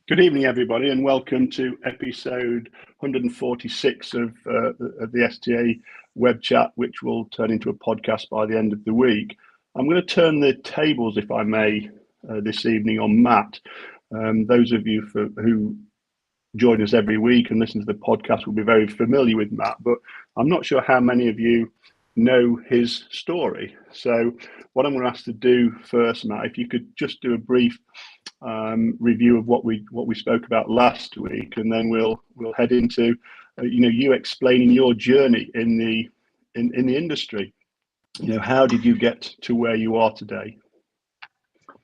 Good evening, everybody, and welcome to episode 146 of the STA web chat, which will turn into a podcast by the end of the week. I'm going to turn the tables, if I may, this evening on Matt. Those of you who join us every week and listen to the podcast will be very familiar with Matt, but I'm not sure how many of you know his story. So what I'm going to ask to do first, Matt, if you could just do a brief review of what we spoke about last week, and then we'll head into you explaining your journey in the industry. How did you get to where you are today?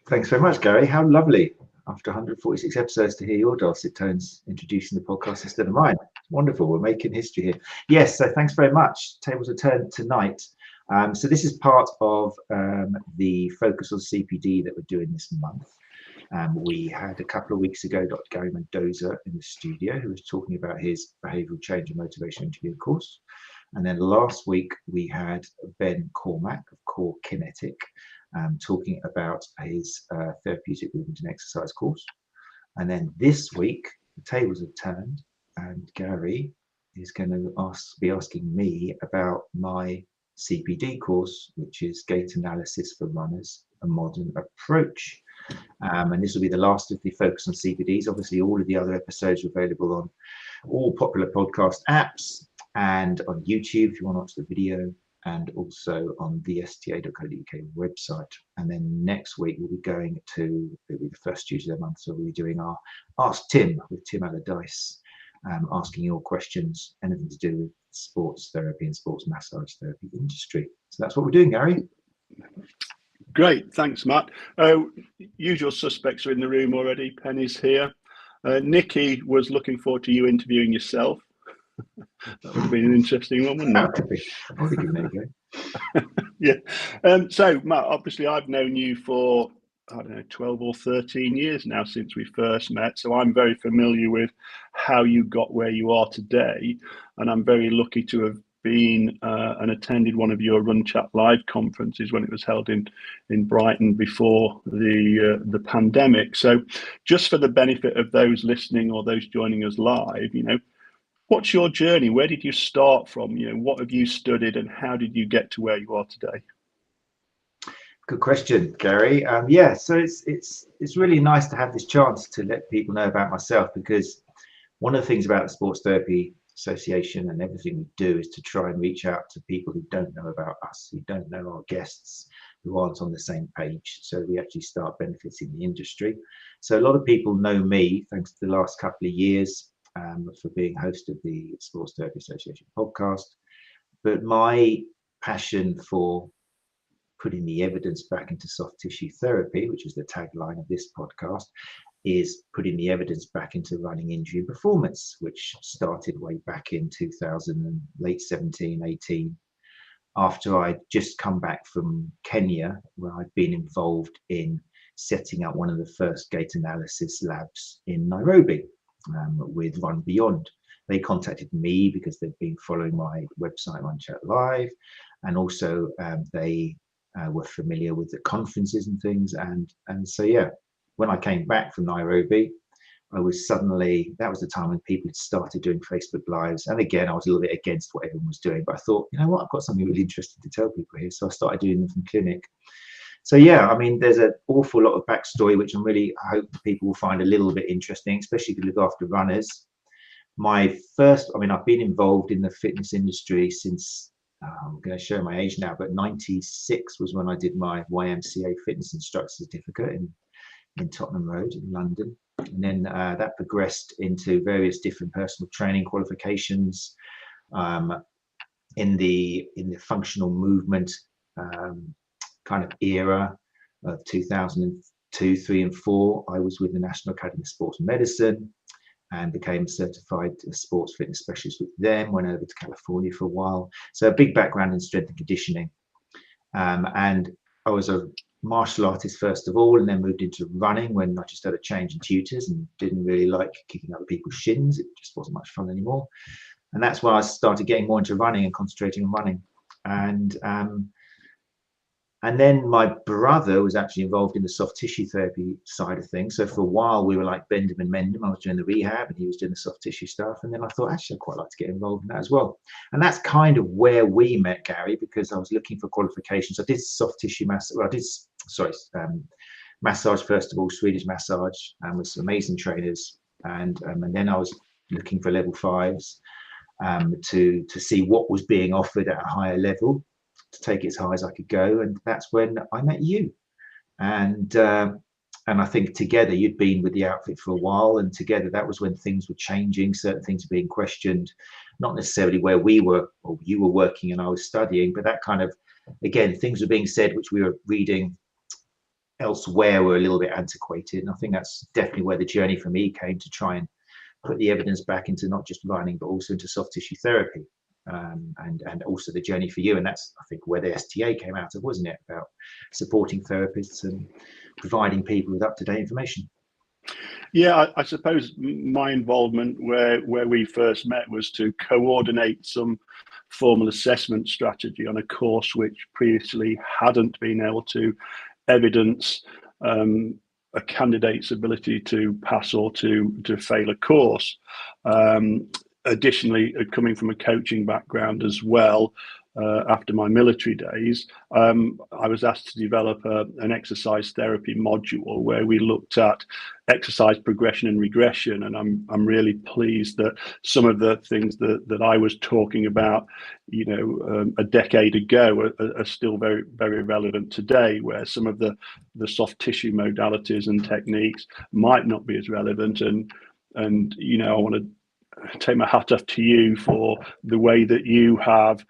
Thanks very much, Gary. How lovely after 146 episodes to hear your dulcet tones introducing the podcast instead of mine. Wonderful. We're making history here. Yes, so thanks very much. Tables are turned tonight. So this is part of the focus on CPD that we're doing this month. We had a couple of weeks ago Dr. Gary Mendoza in the studio who was talking about his behavioural change and motivation interview course. And then last week we had Ben Cormack of 𝐁𝐽 𝐀𝐧𝐚𝐥𝐲𝐬𝐢 talking about his therapeutic movement and exercise course. And then this week the tables have turned and Gary is going to be asking me about my CPD course, which is Gait Analysis for Runners, a Modern Approach. And this will be the last of the focus on CPDs. Obviously, all of the other episodes are available on all popular podcast apps and on YouTube if you want to watch the video, and also on the sta146 website. And then next week we'll be going to, it'll be the first Tuesday of the month, so we'll be doing our Ask Tim with Tim Allardyce, asking your questions, anything to do with sports therapy and sports massage therapy industry. So that's what we're doing, Gary. Great, thanks, Matt. Usual suspects are in the room already. Penny's here. Nikki was looking forward to you interviewing yourself. That would have been an interesting one, wouldn't it? I'll give it a go. Yeah. So, Matt, obviously I've known you for, 12 or 13 years now since we first met. So I'm very familiar with how you got where you are today. And I'm very lucky to have been and attended one of your Run Chat Live conferences when it was held in Brighton before the pandemic. So just for the benefit of those listening or those joining us live, what's your journey? Where did you start from? What have you studied and how did you get to where you are today? Good question, Gary. So it's really nice to have this chance to let people know about myself, because one of the things about the Sports Therapy Association and everything we do is to try and reach out to people who don't know about us, who don't know our guests, who aren't on the same page, so we actually start benefiting the industry. So a lot of people know me thanks to the last couple of years for being host of the Sports Therapy Association podcast, but my passion for putting the evidence back into soft tissue therapy, which is the tagline of this podcast, is putting the evidence back into running injury and performance, which started way back in 2000 and late 17, 18, after I'd just come back from Kenya, where I'd been involved in setting up one of the first gait analysis labs in Nairobi with Run Beyond. They contacted me because they'd been following my website, Run Chat Live, and also they were familiar with the conferences and things. And so, yeah, when I came back from Nairobi, I was suddenly, that was the time when people had started doing Facebook Lives. And again, I was a little bit against what everyone was doing, but I thought, you know what, I've got something really interesting to tell people here. So I started doing them from clinic. So yeah, I mean, there's an awful lot of backstory, which I hope people will find a little bit interesting, especially if you look after runners. I've been involved in the fitness industry since, I'm going to show my age now, but 96 was when I did my YMCA fitness instructor certificate in Tottenham Road in London. And then that progressed into various different personal training qualifications in the functional movement kind of era of 2002, 3 and 4. I was with the National Academy of Sports Medicine and became a certified sports fitness specialist with them, went over to California for a while. So a big background in strength and conditioning. And I was a martial artist first of all, and then moved into running when I just had a change in tutors and didn't really like kicking other people's shins. It just wasn't much fun anymore. And that's when I started getting more into running and concentrating on running. And And then my brother was actually involved in the soft tissue therapy side of things. So for a while we were like Benjamin Mendham. I was doing the rehab and he was doing the soft tissue stuff. And then I thought, actually, I'd quite like to get involved in that as well. And that's kind of where we met, Gary, because I was looking for qualifications. I did soft tissue massage. Well, I did, sorry, massage first of all, Swedish massage, and with some amazing trainers. And then I was looking for level 5s to see what was being offered at a higher level, to take it as high as I could go. And that's when I met you. And I think together you'd been with the outfit for a while, and together that was when things were changing. Certain things were being questioned, not necessarily where we were or you were working and I was studying, but that kind of, again, things were being said which we were reading elsewhere were a little bit antiquated. And I think that's definitely where the journey for me came, to try and put the evidence back into not just running but also into soft tissue therapy. And also the journey for you, and that's, I think, where the STA came out of, wasn't it, about supporting therapists and providing people with up-to-date information. Yeah, I suppose my involvement where we first met was to coordinate some formal assessment strategy on a course which previously hadn't been able to evidence a candidate's ability to pass or to fail a course. Additionally, coming from a coaching background as well, after my military days, I was asked to develop an exercise therapy module where we looked at exercise progression and regression. And I'm really pleased that some of the things that I was talking about, a decade ago are still very, very relevant today, where some of the soft tissue modalities and techniques might not be as relevant. And I want to take my hat off to you for the way that you have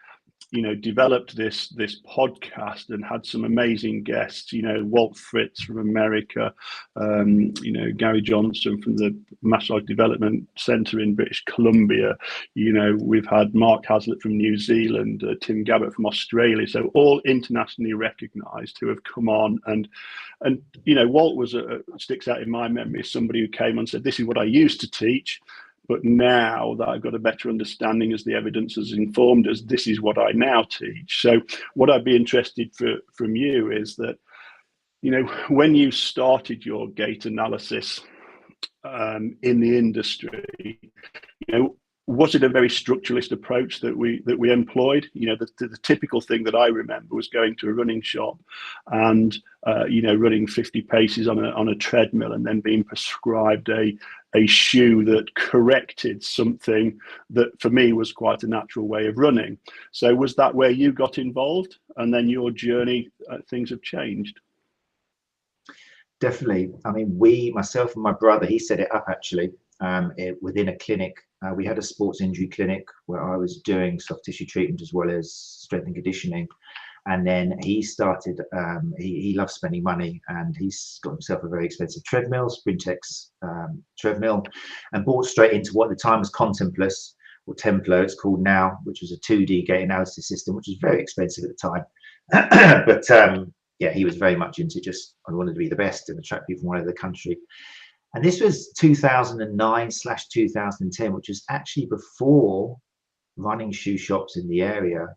developed this podcast and had some amazing guests, Walt Fritz from America, Gary Johnson from the Massage Development Centre in British Columbia, we've had Mark Hazlitt from New Zealand, Tim Gabbett from Australia, so all internationally recognised, who have come on. And Walt was sticks out in my memory as somebody who came and said, this is what I used to teach, but now that I've got a better understanding as the evidence has informed us, this is what I now teach. So what I'd be interested from you is that, when you started your gait analysis in the industry, was it a very structuralist approach that we employed? The typical thing that I remember was going to a running shop and running 50 paces on a treadmill and then being prescribed a shoe that corrected something that for me was quite a natural way of running. So was that where you got involved, and then your journey, things have changed? Definitely. I mean, myself and my brother, he set it up actually within a clinic. We had a sports injury clinic where I was doing soft tissue treatment as well as strength and conditioning. And then he started, he loves spending money, and he's got himself a very expensive treadmill, Sprintex treadmill, and bought straight into what at the time was Contemplus, or Templo, it's called now, which was a 2D gait analysis system, which was very expensive at the time. But yeah, he was very much into just, I wanted to be the best and attract people from all over the country. And this was 2009/2010, which was actually before running shoe shops in the area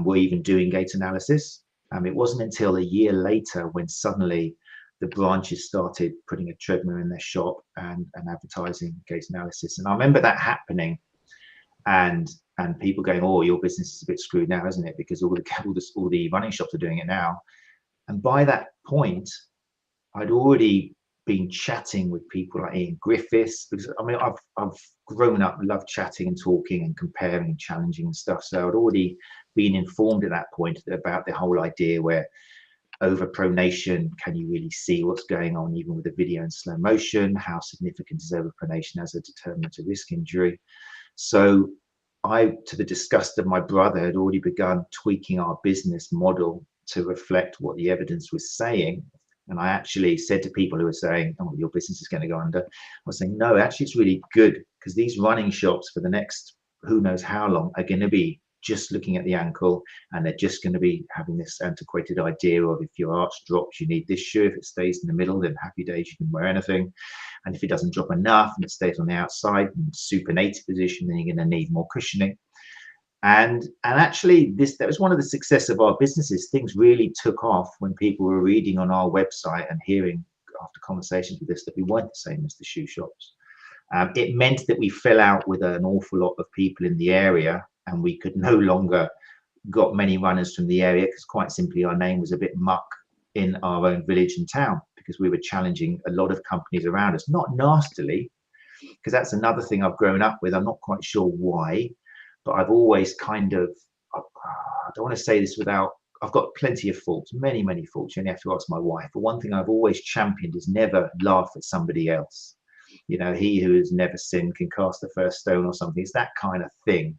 were even doing gait analysis. It wasn't until a year later when suddenly the branches started putting a treadmill in their shop and advertising gait analysis. And I remember that happening, and people going, "Oh, your business is a bit screwed now, isn't it? Because all the running shops are doing it now." And by that point, I'd already been chatting with people like Ian Griffiths, because I mean, I've grown up, loved chatting and talking and comparing and challenging and stuff. So I'd already been informed at that point about the whole idea where overpronation, can you really see what's going on even with a video in slow motion? How significant is overpronation as a determinant of risk injury? So I, to the disgust of my brother, had already begun tweaking our business model to reflect what the evidence was saying. And I actually said to people who were saying, "Oh, your business is going to go under," I was saying, "No, actually it's really good, because these running shops for the next who knows how long are going to be just looking at the ankle, and they're just going to be having this antiquated idea of if your arch drops, you need this shoe. If it stays in the middle, then happy days, you can wear anything. And if it doesn't drop enough and it stays on the outside in supinated position, then you're going to need more cushioning." And actually, that was one of the success of our businesses. Things really took off when people were reading on our website and hearing after conversations with us that we weren't the same as the shoe shops. It meant that we fell out with an awful lot of people in the area, and we could no longer got many runners from the area because quite simply our name was a bit muck in our own village and town, because we were challenging a lot of companies around us, not nastily, because that's another thing I've grown up with. I'm not quite sure why, but I've always kind of, I don't want to say this without, I've got plenty of faults, many faults. You only have to ask my wife. But one thing I've always championed is never laugh at somebody else. You know, he who has never sinned can cast the first stone or something. It's that kind of thing.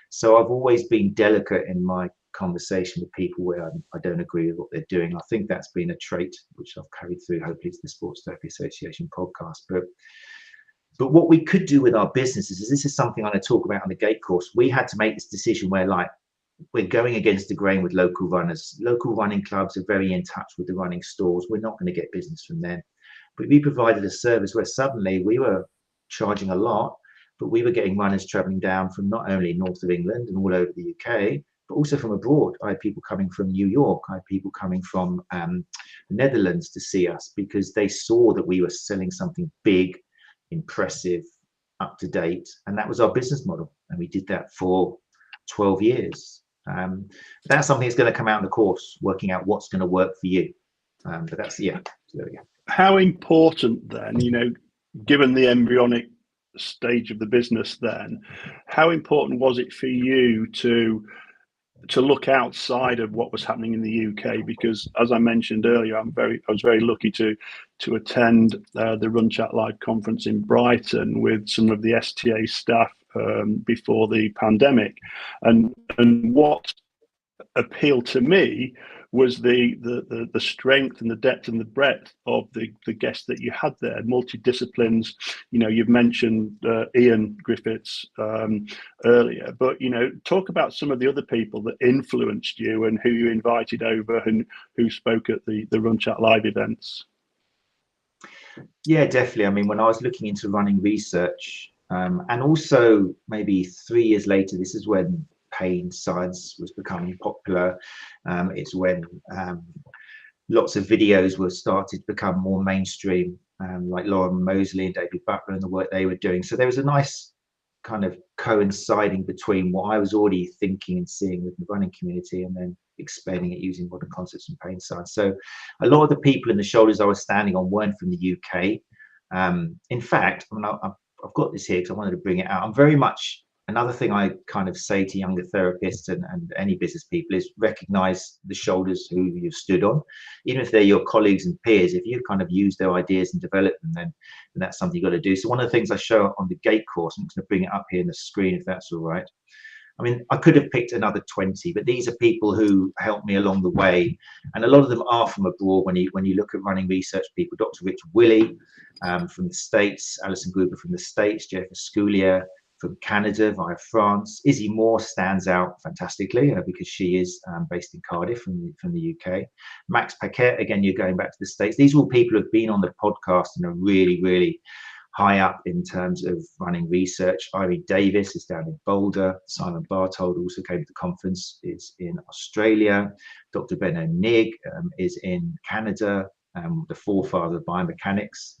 So I've always been delicate in my conversation with people where I don't agree with what they're doing. I think that's been a trait which I've carried through, hopefully, to the Sports Therapy Association podcast. But what we could do with our businesses is, this is something I'm going to talk about on the Gait course. We had to make this decision where, like, we're going against the grain with local runners. Local running clubs are very in touch with the running stores. We're not going to get business from them. But we provided a service where suddenly we were charging a lot, but we were getting runners traveling down from not only north of England and all over the UK, but also from abroad. I had people coming from New York. I had people coming from the Netherlands to see us, because they saw that we were selling something big, impressive, up to date, and that was our business model. And we did that for 12 years. That's something that's going to come out in the course, working out what's going to work for you. But that's, yeah, so there we go. How important then, you know, given the embryonic stage of the business then, how important was it for you to look outside of what was happening in the UK? Because as I mentioned earlier, I was very lucky to attend the Run Chat Live conference in Brighton with some of the STA staff before the pandemic, and what appealed to me was the strength and the depth and the breadth of the guests that you had there, multidisciplines. You know, you've mentioned Ian Griffiths earlier, but, you know, talk about some of the other people that influenced you and who you invited over and who spoke at the Run Chat Live events. Yeah, definitely. I mean, when I was looking into running research, and also maybe 3 years later, this is when pain science was becoming popular. It's when lots of videos were started to become more mainstream, like Lauren Mosley and David Butler and the work they were doing. So there was a nice kind of coinciding between what I was already thinking and seeing with the running community, and then explaining it using modern concepts and pain science. So a lot of the people in the shoulders I was standing on weren't from the UK. In fact, I mean, I've got this here because I wanted to bring it out. I'm very much, another thing I kind of say to younger therapists and any business people is recognize the shoulders who you've stood on, even if they're your colleagues and peers. If you've kind of used their ideas and developed them, then that's something you've got to do. So one of the things I show on the Gait course, I'm just going to bring it up here in the screen if that's all right. I mean, I could have picked another 20, but these are people who helped me along the way. And a lot of them are from abroad. When you look at running research people, Dr. Rich Willey from the States, Alison Gruber from the States, Jeff Asculia from Canada via France. Izzy Moore stands out fantastically because she is based in Cardiff from the UK. Max Paquette, again, you're going back to the States. These are all people who have been on the podcast and are really, really high up in terms of running research. Irene Davis is down in Boulder. Simon Bartold also came to the conference, is in Australia. Dr. Benno Nigg is in Canada, the forefather of biomechanics.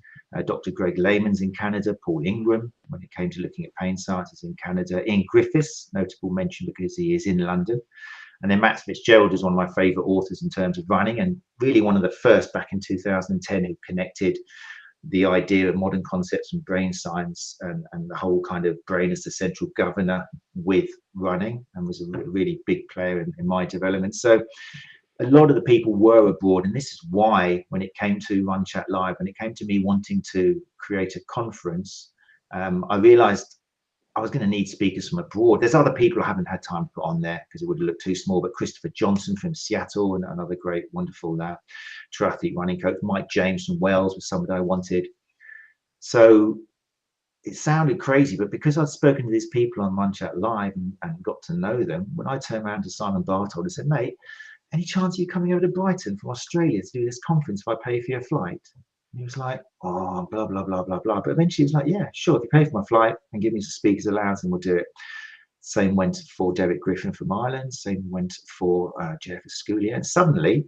Dr. Greg Lehman's in Canada. Paul Ingram, when it came to looking at pain science, is in Canada. Ian Griffiths, notable mention because he is in London. And then Matt Fitzgerald is one of my favorite authors in terms of running, and really one of the first back in 2010 who connected the idea of modern concepts and brain science and the whole kind of brain as the central governor with running, and was a really big player in my development. So a lot of the people were abroad, and this is why when it came to Run Chat Live, when it came to me wanting to create a conference, I realized I was going to need speakers from abroad. There's other people I haven't had time to put on there because it would have looked too small, but Christopher Johnson from Seattle, and another great, wonderful triathlete running coach. Mike James from Wales was somebody I wanted. So it sounded crazy, but because I'd spoken to these people on Run Chat Live and got to know them, when I turned around to Simon Bartold and said, mate, any chance of you coming over to Brighton from Australia to do this conference if I pay for your flight? And he was like, oh, blah, blah, blah, blah, blah. But eventually he was like, yeah, sure. If you pay for my flight and give me some speakers allowance, then we'll do it. Same went for Derek Griffin from Ireland. Same went for J.F. Schoolia. And suddenly,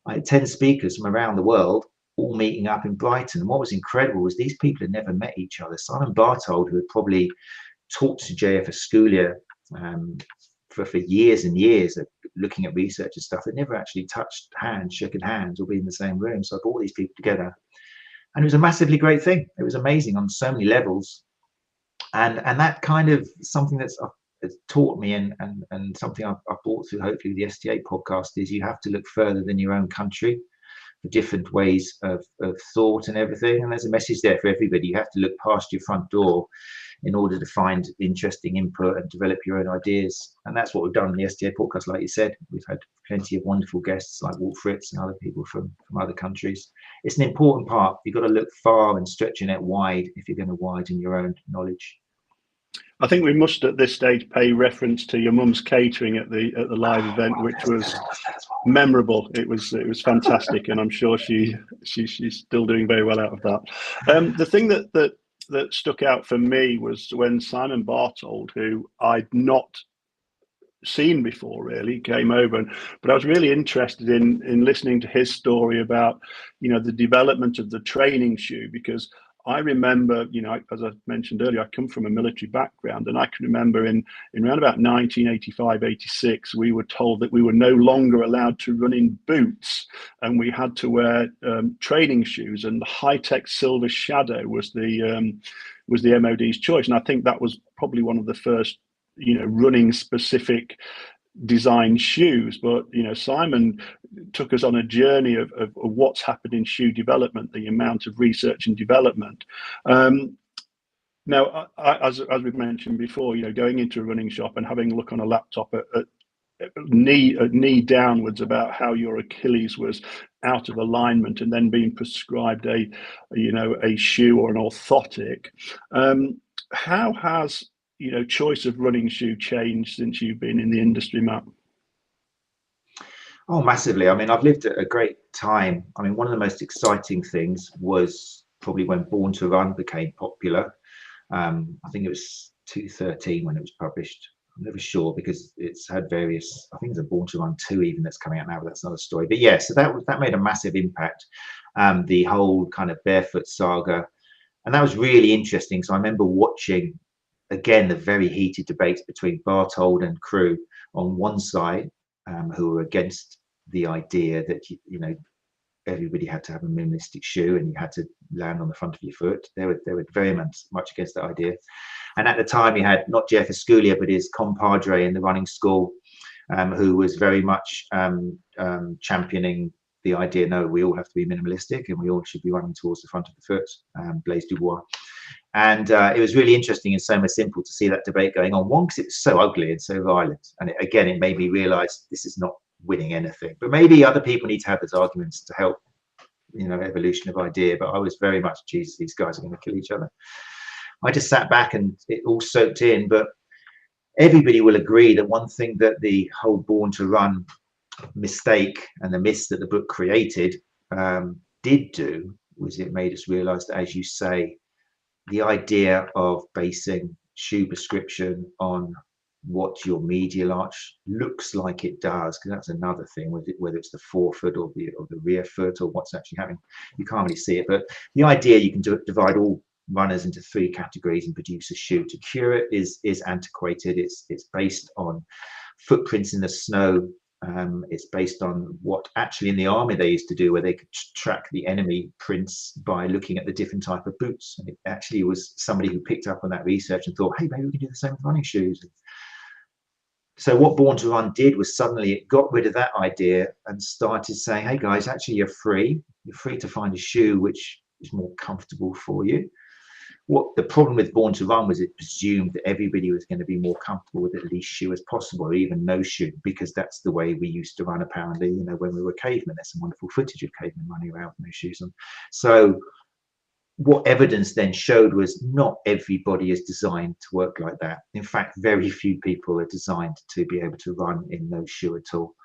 I had 10 speakers from around the world all meeting up in Brighton. And what was incredible was these people had never met each other. Simon Barthold, who had probably talked to J.F. Schoolia for years and years, looking at research and stuff, they never actually touched hands, shaken hands, or been in the same room. So I brought these people together, and it was a massively great thing. It was amazing on so many levels, and that kind of something that's taught me, and something I've brought through hopefully the STA podcast, is you have to look further than your own country for different ways of thought and everything. And there's a message there for everybody. You have to look past your front door in order to find interesting input and develop your own ideas. And that's what we've done in the STA podcast. Like you said, we've had plenty of wonderful guests like Walt Fritz and other people from other countries. It's an important part. You've got to look far and stretch your net wide if you're going to widen your own knowledge. I think we must at this stage pay reference to your mum's catering at the live event, which was memorable. It was fantastic, and I'm sure she's still doing very well out of that. The thing that stuck out for me was when Simon Barthold, who I'd not seen before really, came over, but I was really interested in listening to his story about, the development of the training shoe, because I remember, as I mentioned earlier, I come from a military background, and I can remember in around about 1985, 86, we were told that we were no longer allowed to run in boots, and we had to wear training shoes, and the high-tech Silver Shadow was the MOD's choice. And I think that was probably one of the first, running specific design shoes. But Simon took us on a journey of what's happened in shoe development, the amount of research and development. Now, as we've mentioned before, going into a running shop and having a look on a laptop at knee downwards about how your Achilles was out of alignment, and then being prescribed a shoe or an orthotic. How has choice of running shoe changed since you've been in the industry, Matt? Oh, massively. I mean, I've lived at a great time. I mean, one of the most exciting things was probably when Born to Run became popular. I think it was 2013 when it was published. I'm never sure because it's had various, I think there's a Born to Run 2 even that's coming out now, but that's another story. But yeah, so that made a massive impact. The whole kind of barefoot saga. And that was really interesting. So I remember watching, again, the very heated debates between Barthold and crew on one side, who were against the idea that everybody had to have a minimalistic shoe and you had to land on the front of your foot. They were very much against that idea. And at the time, you had not J.F. Schoolia, but his compadre in the running school, who was very much championing the idea, no, we all have to be minimalistic and we all should be running towards the front of the foot, Blaise Dubois. And it was really interesting and so much simple to see that debate going on. One, because it was so ugly and so violent. And it made me realize this is not winning anything. But maybe other people need to have those arguments to help, evolution of idea. But I was very much, Jesus, these guys are going to kill each other. I just sat back and it all soaked in. But everybody will agree that one thing that the whole Born to Run mistake and the myths that the book created did do was it made us realize that, as you say, the idea of basing shoe prescription on what your medial arch looks like it does, because that's another thing, whether it's the forefoot or the rear foot or what's actually happening, you can't really see it. But the idea you can divide all runners into 3 categories and produce a shoe to cure it is antiquated. It's based on footprints in the snow. It's based on what actually in the army they used to do, where they could track the enemy prints by looking at the different type of boots. And it actually was somebody who picked up on that research and thought, hey, maybe we can do the same with running shoes. So what Born to Run did was suddenly it got rid of that idea and started saying, hey guys, actually you're free to find a shoe which is more comfortable for you. What the problem with Born to Run was, it presumed that everybody was going to be more comfortable with at least shoe as possible, or even no shoe, because that's the way we used to run apparently, when we were cavemen. There's some wonderful footage of cavemen running around with no shoes on. So what evidence then showed was not everybody is designed to work like that. In fact, very few people are designed to be able to run in no shoe at all,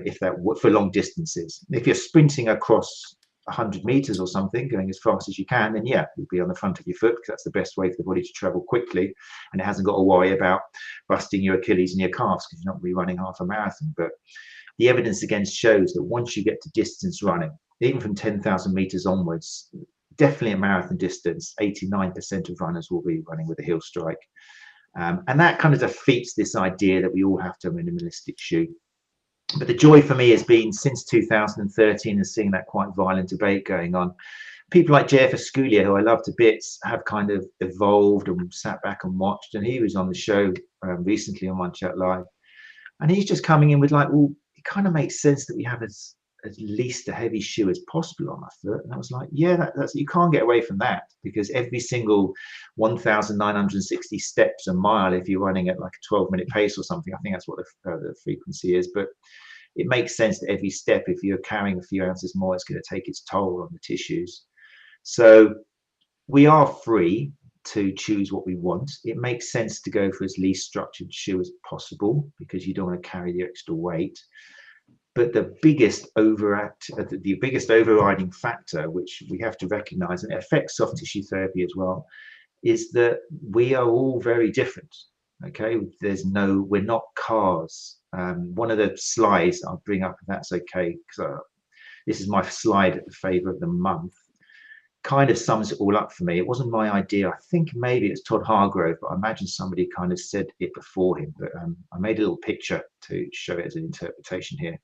if that for long distances. If you're sprinting across 100 meters or something, going as fast as you can, then yeah, you'll be on the front of your foot, because that's the best way for the body to travel quickly, and it hasn't got to worry about busting your Achilles and your calves because you're not going to be running half a marathon. But the evidence again shows that once you get to distance running, even from 10,000 meters onwards, definitely at marathon distance, 89% of runners will be running with a heel strike. And that kind of defeats this idea that we all have to have a minimalistic shoe. But the joy for me has been since 2013 and seeing that quite violent debate going on. People like 𝐆𝐴, who I love to bits, have kind of evolved and sat back and watched. And he was on the show recently on One Chat Live. And he's just coming in with like, well, it kind of makes sense that we have as least a heavy shoe as possible on our foot. And I was like, yeah, that's you can't get away from that, because every single 1,960 steps a mile, if you're running at like a 12-minute pace or something, I think that's what the frequency is, but it makes sense that every step, if you're carrying a few ounces more, it's going to take its toll on the tissues. So we are free to choose what we want. It makes sense to go for as least structured shoe as possible, because you don't want to carry the extra weight. But the biggest overriding factor, which we have to recognize, and it affects soft tissue therapy as well, is that we are all very different. Okay, we're not cars. One of the slides I'll bring up, if that's okay, because this is my slide favour of the month, kind of sums it all up for me. It wasn't my idea. I think maybe it's Todd Hargrove, but I imagine somebody kind of said it before him. But I made a little picture to show it as an interpretation here.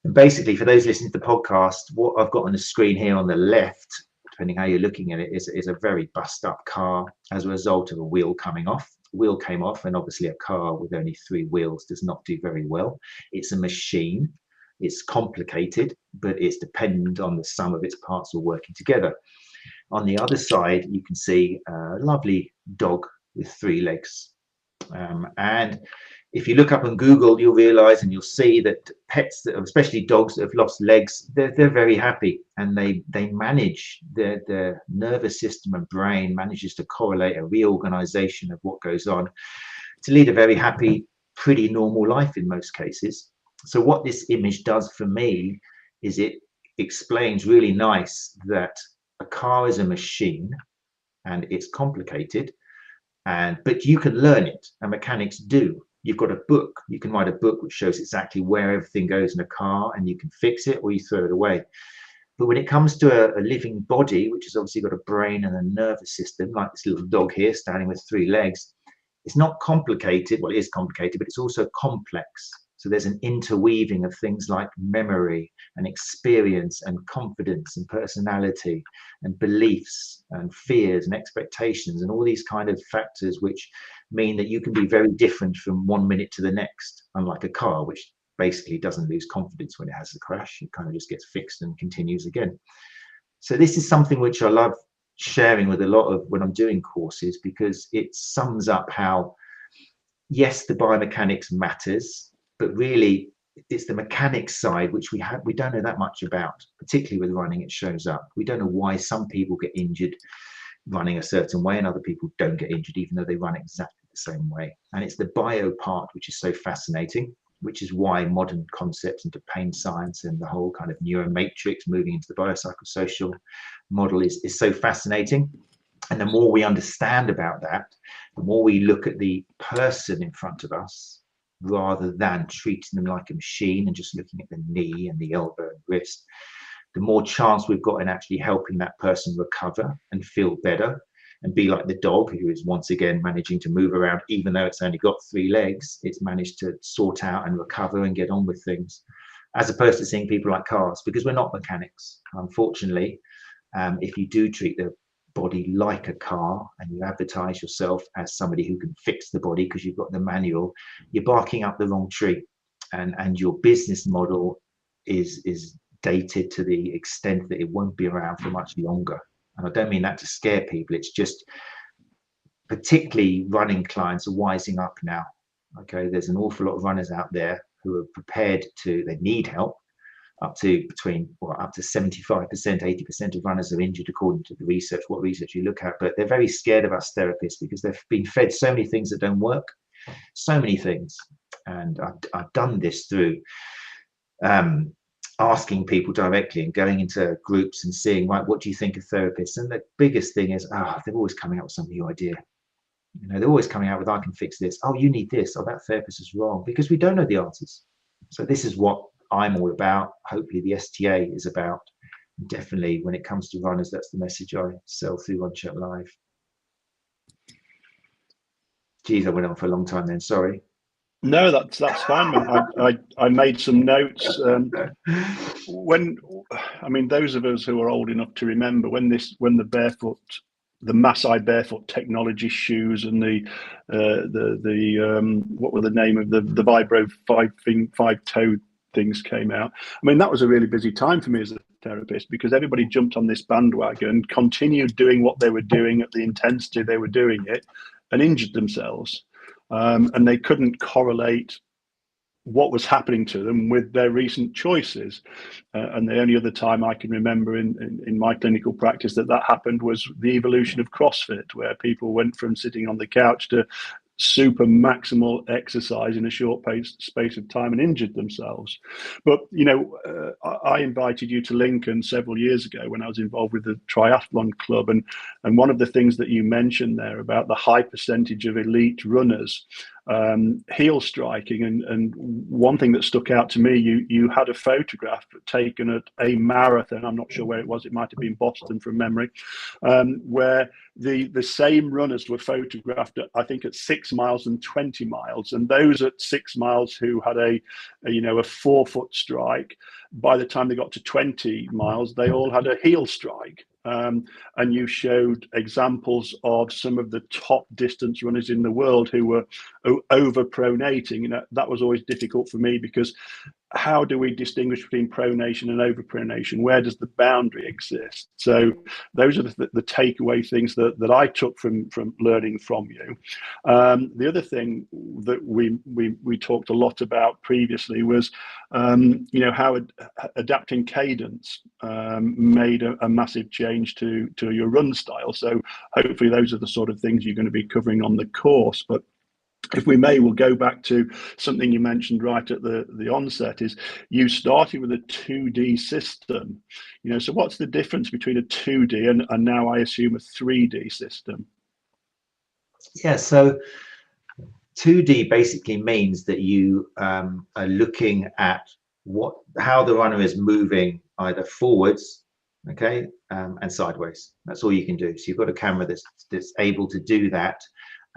And basically, for those listening to the podcast, what I've got on the screen here on the left, depending how you're looking at it, is a very bust up car as a result of a wheel coming off. The wheel came off, and obviously a car with only 3 wheels does not do very well. It's a machine. It's complicated, but it's dependent on the sum of its parts all working together. On the other side, you can see a lovely dog with 3 legs. And if you look up on Google, you'll realize and you'll see that pets, especially dogs that have lost legs, they're very happy, and they manage their nervous system and brain manages to correlate a reorganization of what goes on to lead a very happy, pretty normal life in most cases. So what this image does for me is it explains really nice that a car is a machine and it's complicated, but you can learn it, and mechanics do. You've got a book. You can write a book which shows exactly where everything goes in a car, and you can fix it or you throw it away. But when it comes to a living body, which has obviously got a brain and a nervous system, like this little dog here standing with 3 legs, it's not complicated. Well, it is complicated, but it's also complex. So there's an interweaving of things like memory and experience and confidence and personality and beliefs and fears and expectations and all these kind of factors which mean that you can be very different from one minute to the next, unlike a car, which basically doesn't lose confidence when it has a crash. It kind of just gets fixed and continues again. So this is something which I love sharing with a lot of when I'm doing courses, because it sums up how, yes, the biomechanics matters, but really it's the mechanics side which we don't know that much about. Particularly with running, it shows up. We don't know why some people get injured running a certain way and other people don't get injured even though they run exactly the same way. And it's the bio part which is so fascinating, which is why modern concepts into pain science and the whole kind of neuromatrix moving into the biopsychosocial model is so fascinating. And the more we understand about that, the more we look at the person in front of us, rather than treating them like a machine and just looking at the knee and the elbow and wrist, the more chance we've got in actually helping that person recover and feel better and be like the dog, who is once again managing to move around. Even though it's only got 3 legs, it's managed to sort out and recover and get on with things, as opposed to seeing people like cars, because we're not mechanics. Unfortunately, if you do treat the body like a car and you advertise yourself as somebody who can fix the body because you've got the manual, you're barking up the wrong tree, and your business model is dated to the extent that it won't be around for much longer. And I don't mean that to scare people. It's just particularly running clients are wising up now. Okay, there's an awful lot of runners out there who are prepared to, they need help. Up to 75%, 80% of runners are injured according to the research, what research you look at. But they're very scared of us therapists because they've been fed so many things that don't work, so many things. And I've done this through asking people directly and going into groups and seeing, right, what do you think of therapists? And the biggest thing is, they're always coming up with some new idea. You know, they're always coming out with, I can fix this. Oh, you need this. Oh, that therapist is wrong, because we don't know the answers. So this is what I'm all about. Hopefully the STA is about. And definitely when it comes to runners, that's the message I sell through Run Chat Live. Geez, I went on for a long time then, sorry. No, that's fine, mate. I made some notes. Those of us who are old enough to remember when the Maasai barefoot technology shoes and the what were the name of the Vibro five toe things came out. I mean, that was a really busy time for me as a therapist, because everybody jumped on this bandwagon, continued doing what they were doing at the intensity they were doing it, and injured themselves. And they couldn't correlate what was happening to them with their recent choices. And the only other time I can remember in my clinical practice that happened was the evolution of CrossFit, where people went from sitting on the couch to super maximal exercise in a short space of time and injured themselves. But I invited you to Lincoln several years ago when I was involved with the triathlon club, and one of the things that you mentioned there about the high percentage of elite runners heel striking, and one thing that stuck out to me, you had a photograph taken at a marathon. I'm not sure where it was, it might have been Boston from memory, where the same runners were photographed at, I think, at 6 miles and 20 miles, and those at 6 miles who had a 4-foot strike, by the time they got to 20 miles they all had a heel strike. And you showed examples of some of the top distance runners in the world who were over-pronating. That was always difficult for me, because how do we distinguish between pronation and over-pronation? Where does the boundary exist? So those are the takeaway things that I took from learning from you. The other thing that we talked a lot about previously was how adapting cadence made a massive change to your run style. So hopefully those are the sort of things you're going to be covering on the course. But if we may, we'll go back to something you mentioned right at the onset, is you started with a 2D system. So what's the difference between a 2D and now I assume a 3D system? Yeah, so 2D basically means that you are looking at how the runner is moving either forwards, okay, and sideways. That's all you can do. So you've got a camera that's able to do that.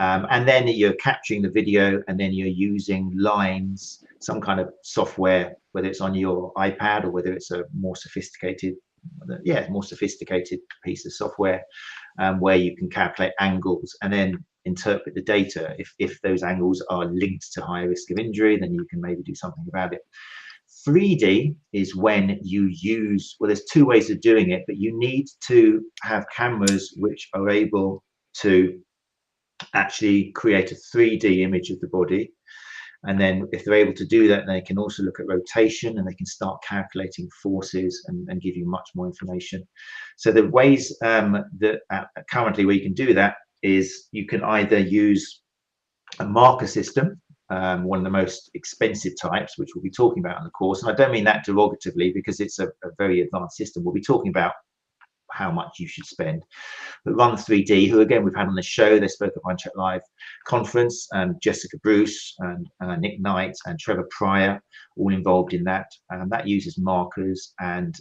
And then you're capturing the video, and then you're using lines, some kind of software, whether it's on your iPad or whether it's a more sophisticated piece of software, where you can calculate angles and then interpret the data. If those angles are linked to higher risk of injury, then you can maybe do something about it. 3D is when you use, well, there's two ways of doing it, but you need to have cameras which are able to actually create a 3D image of the body. And then if they're able to do that, they can also look at rotation, and they can start calculating forces and give you much more information. So the ways that currently where you can do that is you can either use a marker system, one of the most expensive types, which we'll be talking about in the course. And I don't mean that derogatively, because it's a very advanced system. We'll be talking about how much you should spend. But Run3D, who again we've had on the show, they spoke at Run Chat Live conference, Jessica Bruce and Nick Knight and Trevor Pryor, all involved in that. That uses markers, and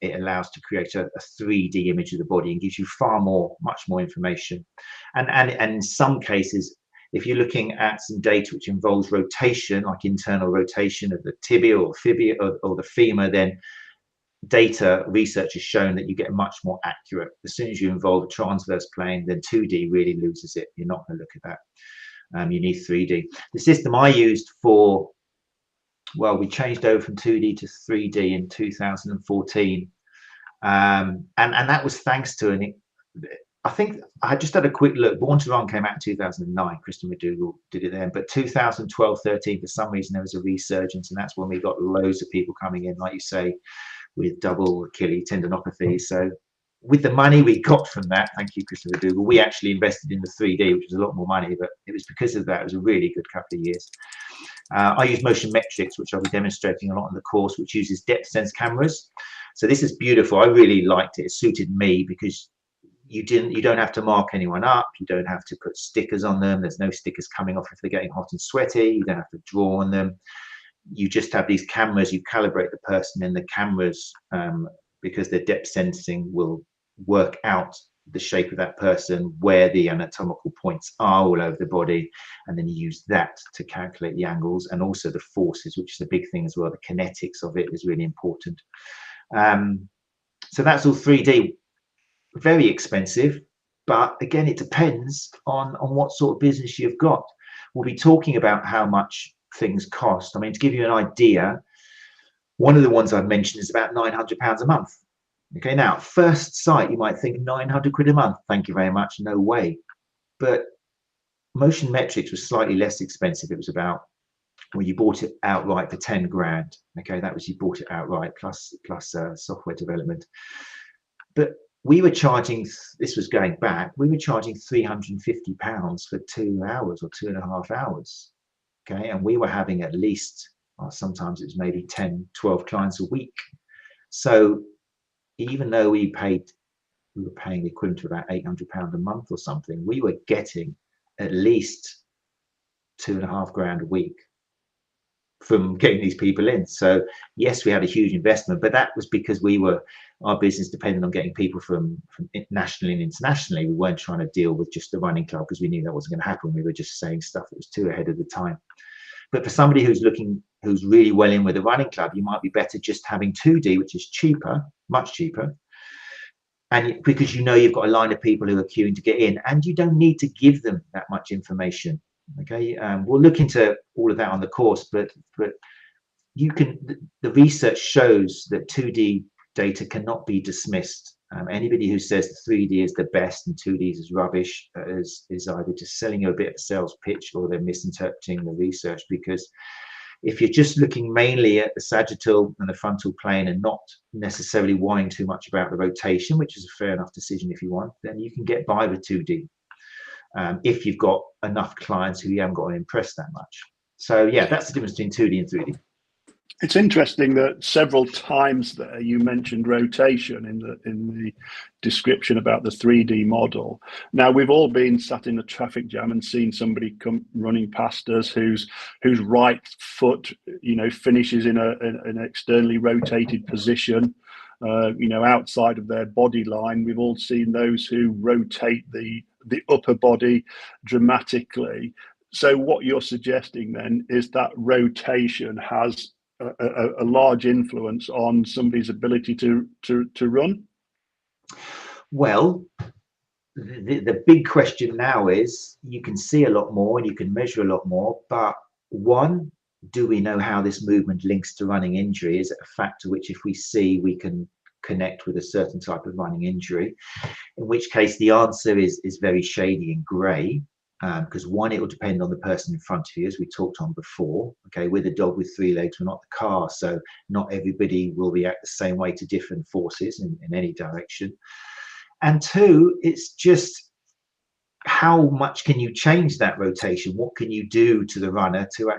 it allows to create a 3D image of the body and gives you much more information. And in some cases, if you're looking at some data which involves rotation, like internal rotation of the tibia or fibia or the femur, then data research has shown that you get much more accurate. As soon as you involve a transverse plane, then 2D really loses it. You're not going to look at that. You need 3D. The system I used we changed over from 2D to 3D in 2014. And that was thanks to I think I just had a quick look. Born to Run came out in 2009. Kristen McDougall did it then. But 2012, 13, for some reason, there was a resurgence. And that's when we got loads of people coming in, like you say, with double Achilles tendinopathy. So with the money we got from that, thank you, Kristen McDougall, we actually invested in the 3D, which was a lot more money. But it was because of that. It was a really good couple of years. I use Motion Metrics, which I'll be demonstrating a lot in the course, which uses depth sense cameras. So this is beautiful. I really liked it. It suited me because you don't have to mark anyone up. You don't have to put stickers on them. There's no stickers coming off if they're getting hot and sweaty. You don't have to draw on them. You just have these cameras. You calibrate the person in the cameras because the depth sensing will work out the shape of that person, where the anatomical points are all over the body, and then you use that to calculate the angles and also the forces, which is a big thing as well. The kinetics of it is really important. So that's all 3D. Very expensive, but again, it depends on what sort of business you've got. We'll be talking about how much things cost. I mean, to give you an idea, one of the ones I've mentioned is about £900 a month. Okay, now first sight you might think 900 quid a month, thank you very much, no way. But Motion Metrics was slightly less expensive. It was about, well, you bought it outright for 10 grand. Okay, that was, you bought it outright plus software development. But we were charging, this was going back, we were charging £350 for 2 hours or 2.5 hours. Okay, and we were having at least, sometimes it was maybe 10, 12 clients a week. So even though we were paying the equivalent to about £800 a month or something, we were getting at least 2.5 grand a week from getting these people in. So yes, we had a huge investment, but that was because our business depended on getting people from nationally and internationally. We weren't trying to deal with just the running club because we knew that wasn't going to happen. We were just saying stuff that was too ahead of the time. But for somebody who's really well in with a running club, you might be better just having 2D, which is cheaper, much cheaper. And because you know you've got a line of people who are queuing to get in, and you don't need to give them that much information. Okay, we'll look into all of that on the course, but you can. The research shows that 2D data cannot be dismissed. Anybody who says 3D is the best and 2D is rubbish is either just selling you a bit of a sales pitch or they're misinterpreting the research. Because if you're just looking mainly at the sagittal and the frontal plane and not necessarily worrying too much about the rotation, which is a fair enough decision if you want, then you can get by with 2D. If you've got enough clients who you haven't got to impress that much. So yeah, that's the difference between 2D and 3D. It's interesting that several times there you mentioned rotation in the description about the 3D model. Now, we've all been sat in a traffic jam and seen somebody come running past us whose right foot, finishes in an externally rotated position, outside of their body line. We've all seen those who rotate the upper body dramatically. So what you're suggesting then is that rotation has a large influence on somebody's ability to run? Well, the big question now is, you can see a lot more and you can measure a lot more, but one, do we know how this movement links to running injury? Is it a factor which, if we see, we can connect with a certain type of running injury? In which case the answer is very shady and grey. Because one, it will depend on the person in front of you, as we talked on before. Okay, we're the dog with 3 legs, we're not the car, so not everybody will react the same way to different forces in any direction. And two, it's just how much can you change that rotation? What can you do to the runner to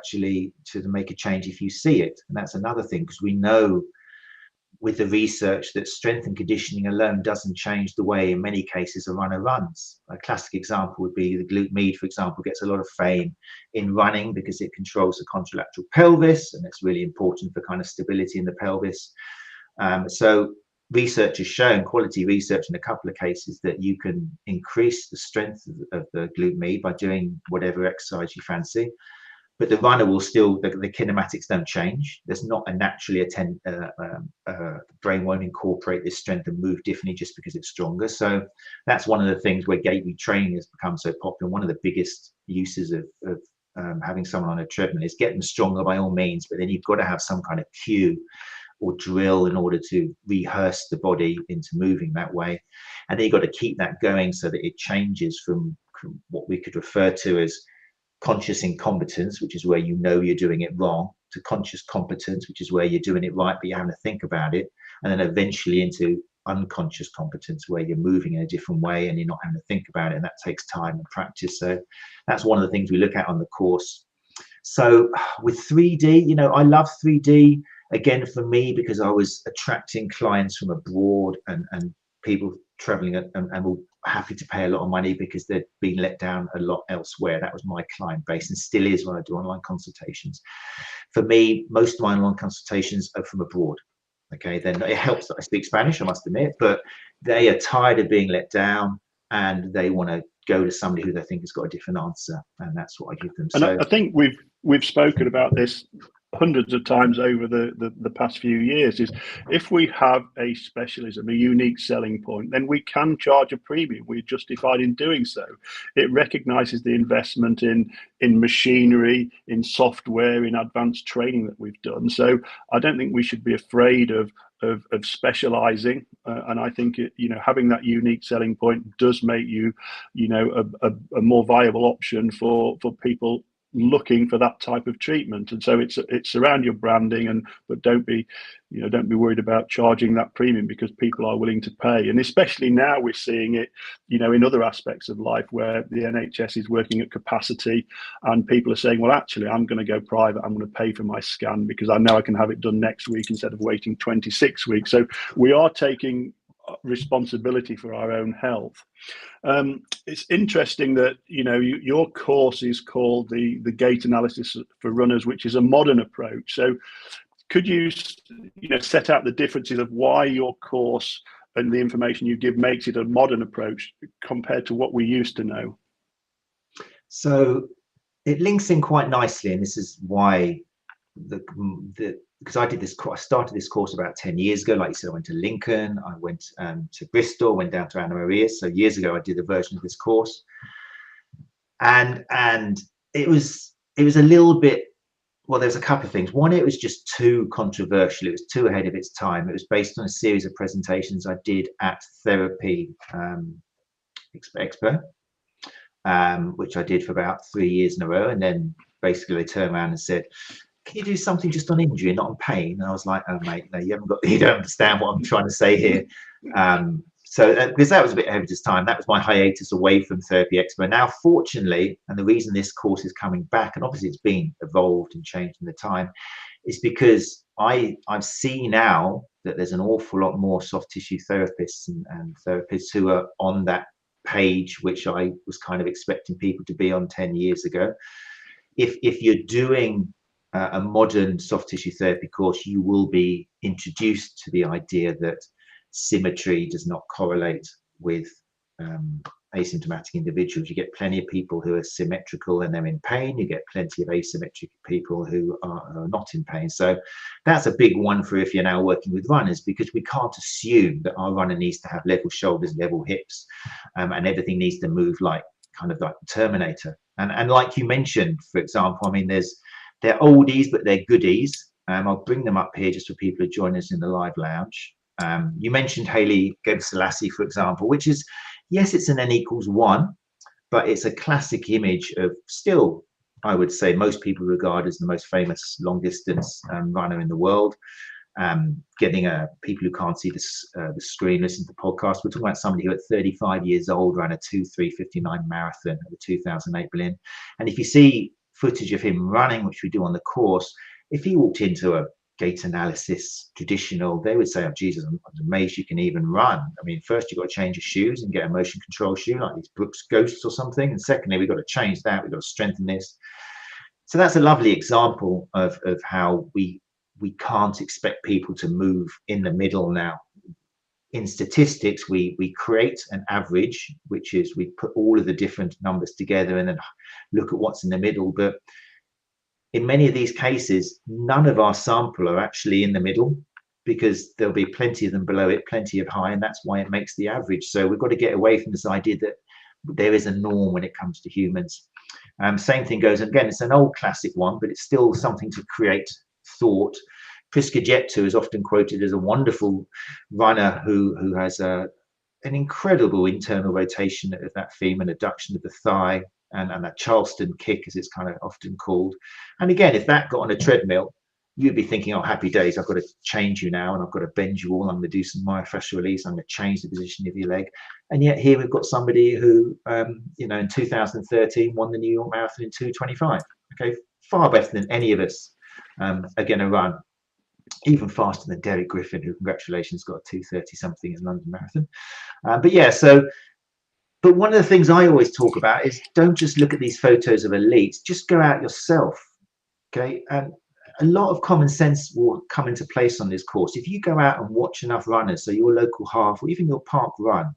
make a change if you see it? And that's another thing, because we know with the research that strength and conditioning alone doesn't change the way, in many cases, a runner runs. A classic example would be the glute med, for example, gets a lot of fame in running because it controls the contralateral pelvis, and it's really important for kind of stability in the pelvis. So research has shown, quality research in a couple of cases, that you can increase the strength of the glute med by doing whatever exercise you fancy. But the runner will still, the kinematics don't change. There's not a naturally brain won't incorporate this strength and move differently just because it's stronger. So that's one of the things where gait retraining has become so popular. One of the biggest uses of having someone on a treadmill is get them stronger by all means, but then you've got to have some kind of cue or drill in order to rehearse the body into moving that way. And then you've got to keep that going so that it changes from what we could refer to as conscious incompetence, which is where you know you're doing it wrong, to conscious competence, which is where you're doing it right but you're having to think about it, and then eventually into unconscious competence, where you're moving in a different way and you're not having to think about it, and that takes time and practice. So that's one of the things we look at on the course. So with 3D, you know, I love 3D again for me because I was attracting clients from abroad and people traveling and were happy to pay a lot of money because they'd been let down a lot elsewhere. That was my client base and still is when I do online consultations. For me, most of my online consultations are from abroad. Okay, then it helps that I speak Spanish, I must admit, but they are tired of being let down and they want to go to somebody who they think has got a different answer, and that's what I give them. And so I think we've spoken about this hundreds of times over the past few years, is if we have a specialism, a unique selling point, then we can charge a premium. We're justified in doing so. It recognizes the investment in machinery, in software, in advanced training that we've done. So I don't think we should be afraid of specializing, and I think having that unique selling point does make you a more viable option for people looking for that type of treatment. And so it's around your branding, but don't be worried about charging that premium, because people are willing to pay. And especially now we're seeing it in other aspects of life where the NHS is working at capacity and people are saying, well, actually I'm going to go private, I'm going to pay for my scan because I know I can have it done next week instead of waiting 26 weeks. So we are taking responsibility for our own health. It's interesting that your course is called the Gait analysis for runners, which is a modern approach. So could you set out the differences of why your course and the information you give makes it a modern approach compared to what we used to know? So it links in quite nicely, and this is why because I started this course about 10 years ago. Like you said, I went to Lincoln, I went to Bristol, went down to Anna Maria. So years ago, I did a version of this course, and it was a little bit, well, there's a couple of things. One, it was just too controversial. It was too ahead of its time. It was based on a series of presentations I did at Therapy Expo, which I did for about 3 years in a row, and then basically they turned around and said, can you do something just on injury and not on pain? And I was like, oh mate, no, you don't understand what I'm trying to say here. So because that was a bit ahead of its time, that was my hiatus away from Therapy Expo. Now, fortunately, and the reason this course is coming back, and obviously it's been evolved and changed in the time, is because I've seen now that there's an awful lot more soft tissue therapists and therapists who are on that page, which I was kind of expecting people to be on 10 years ago. If you're doing a modern soft tissue therapy course, you will be introduced to the idea that symmetry does not correlate with asymptomatic individuals. You get plenty of people who are symmetrical and they're in pain. You get plenty of asymmetric people who are not in pain. So that's a big one for if you're now working with runners, because we can't assume that our runner needs to have level shoulders, level hips, and everything needs to move like the Terminator. And like you mentioned, for example, I mean, they're oldies, but they're goodies. I'll bring them up here just for people who join us in the live lounge. You mentioned 𝐻𝐨 Gebrselassie, for example, which is, yes, it's an N=1, but it's a classic image of still, I would say, most people regard as the most famous long distance runner in the world. Getting people who can't see the screen, listen to the podcast. We're talking about somebody who at 35 years old ran a 2:3:59 marathon at the 2008 Berlin. And if you see footage of him running, which we do on the course, if he walked into a gait analysis traditional, they would say, oh Jesus, I'm amazed you can even run. I mean, first you've got to change your shoes and get a motion control shoe like these Brooks Ghosts or something, and secondly, we've got to change that, we've got to strengthen this. So that's a lovely example of how we can't expect people to move in the middle now. In statistics, we create an average, which is we put all of the different numbers together and then look at what's in the middle. But in many of these cases, none of our sample are actually in the middle, because there'll be plenty of them below it, plenty of high, and that's why it makes the average. So we've got to get away from this idea that there is a norm when it comes to humans. Same thing goes, again, it's an old classic one, but it's still something to create thought. Priska Jeptu is often quoted as a wonderful runner who has an incredible internal rotation of that femur, adduction of the thigh, and that Charleston kick, as it's kind of often called. And again, if that got on a treadmill, you'd be thinking, oh, happy days, I've got to change you now, and I've got to bend you all, I'm going to do some myofascial release, I'm going to change the position of your leg. And yet here we've got somebody who, in 2013 won the New York Marathon in 2:25. Okay, far better than any of us are going to run. Even faster than Derek Griffin, who, congratulations, got a 2:30 something in London Marathon. But yeah, but one of the things I always talk about is don't just look at these photos of elites, just go out yourself. Okay, and a lot of common sense will come into place on this course if you go out and watch enough runners, so your local half or even your park run,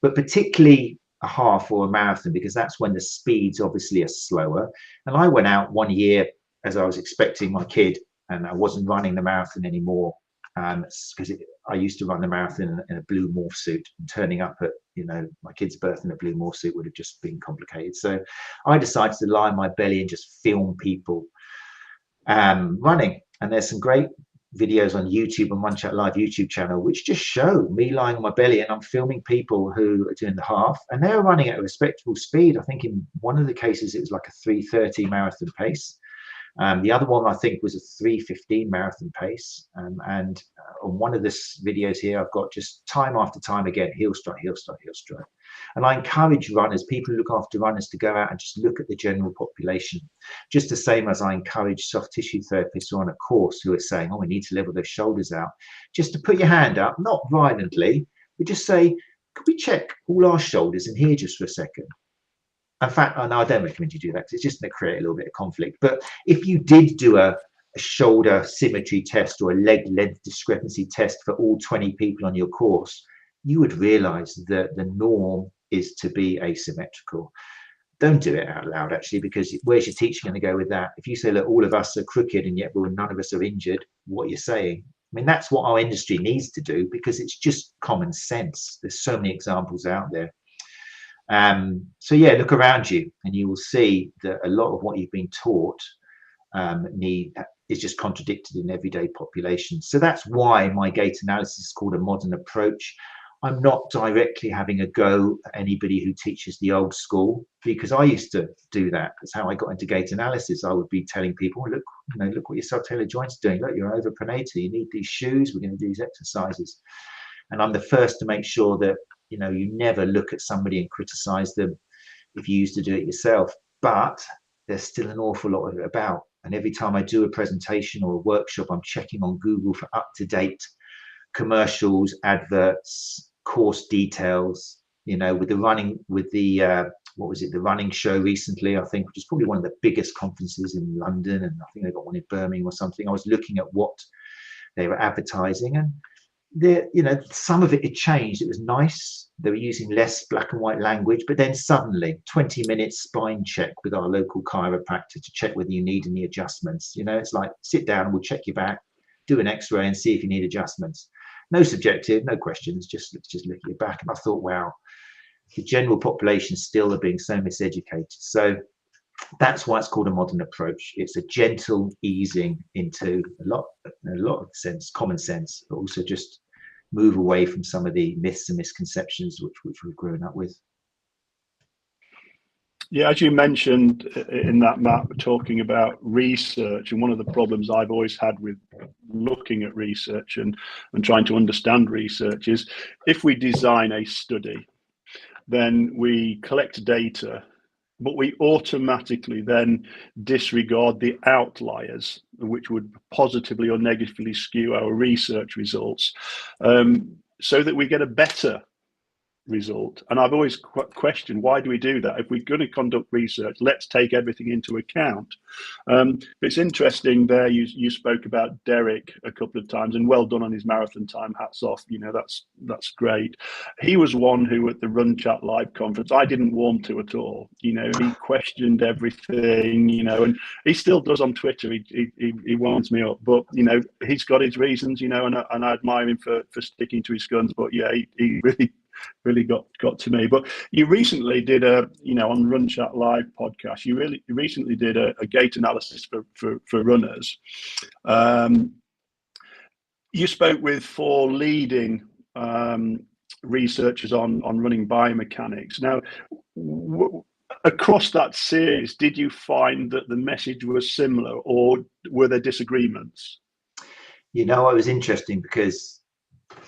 but particularly a half or a marathon, because that's when the speeds obviously are slower. And I went out one year as I was expecting my kid, and I wasn't running the marathon anymore, because I used to run the marathon in a blue morph suit, and turning up at my kid's birth in a blue morph suit would have just been complicated. So I decided to lie on my belly and just film people running. And there's some great videos on YouTube, on One Chat Live YouTube channel, which just show me lying on my belly and I'm filming people who are doing the half, and they're running at a respectable speed. I think in one of the cases it was like a 3:30 marathon pace. The other one I think was a 3:15 marathon pace. And on one of the videos here, I've got just time after time again, heel strike, heel strike, heel strike. And I encourage runners, people who look after runners, to go out and just look at the general population. Just the same as I encourage soft tissue therapists who are on a course who are saying, oh, we need to level those shoulders out, just to put your hand up, not violently, but just say, could we check all our shoulders in here just for a second? In fact, no, I don't recommend you do that because it's just going to create a little bit of conflict. But if you did do a shoulder symmetry test or a leg length discrepancy test for all 20 people on your course, you would realize that the norm is to be asymmetrical. Don't do it out loud, actually, because where's your teacher going to go with that? If you say, look, all of us are crooked and yet none of us are injured, what you're saying? I mean, that's what our industry needs to do, because it's just common sense. There's so many examples out there. So yeah, look around you and you will see that a lot of what you've been taught is just contradicted in everyday population. So that's why my gait analysis is called a modern approach. I'm not directly having a go at anybody who teaches the old school, because I used to do that. That's how I got into gait analysis. I would be telling people, look, look what your subtalar joint's doing. Look, you're overpronator. You need these shoes. We're going to do these exercises. And I'm the first to make sure that you never look at somebody and criticize them if you used to do it yourself. But there's still an awful lot of it about. And every time I do a presentation or a workshop, I'm checking on Google for up-to-date commercials, adverts, course details. With the running, what was it, the running show recently, I think, which is probably one of the biggest conferences in London, and I think they got one in Birmingham or something. I was looking at what they were advertising, and some of it had changed. It was nice. They were using less black and white language, but then suddenly 20-minute spine check with our local chiropractor to check whether you need any adjustments. It's like, sit down and we'll check your back, do an x-ray and see if you need adjustments. No subjective, no questions, let's just look at your back. And I thought, wow, the general population still are being so miseducated. So that's why it's called a modern approach. It's a gentle easing into a lot of sense, common sense, but also just move away from some of the myths and misconceptions which we've grown up with. Yeah, as you mentioned in that map, talking about research, and one of the problems I've always had with looking at research and trying to understand research is, if we design a study, then we collect data, but we automatically then disregard the outliers, which would positively or negatively skew our research results, so that we get a better result. And I've always questioned, why do we do that? If we're going to conduct research, let's take everything into account. But it's interesting there, you spoke about Derek a couple of times, and well done on his marathon time, hats off, that's great. He was one who at the Run Chat Live conference I didn't warm to at all. He questioned everything, and he still does on Twitter. He winds me up, but he's got his reasons, and I admire him for sticking to his guns. But yeah, he really got to me. But you recently did on Run Chat Live podcast, you recently did a gait analysis for runners. You spoke with 4 leading researchers on running biomechanics. Now, across that series, did you find that the message was similar, or were there disagreements? It was interesting because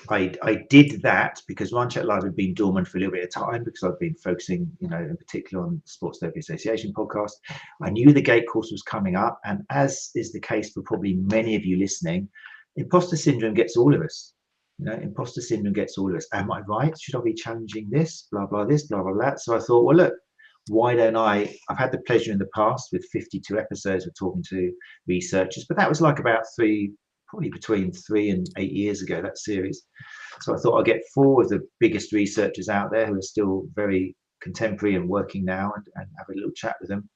I did that because Run Chat Live had been dormant for a little bit of time because I've been focusing, you know, in particular on the Sports Therapy Association podcast. I knew the Gait course was coming up, and as is the case for probably many of you listening, imposter syndrome gets all of us. You know, imposter syndrome gets all of us. Am I right? Should I be challenging this? Blah, blah, this, blah, blah, that. So I thought, well, look, why don't I've had the pleasure in the past with 52 episodes of talking to researchers, but that was like about probably between 3 and 8 years ago, that series. So I thought I'd get 4 of the biggest researchers out there who are still very contemporary and working now, and have a little chat with them.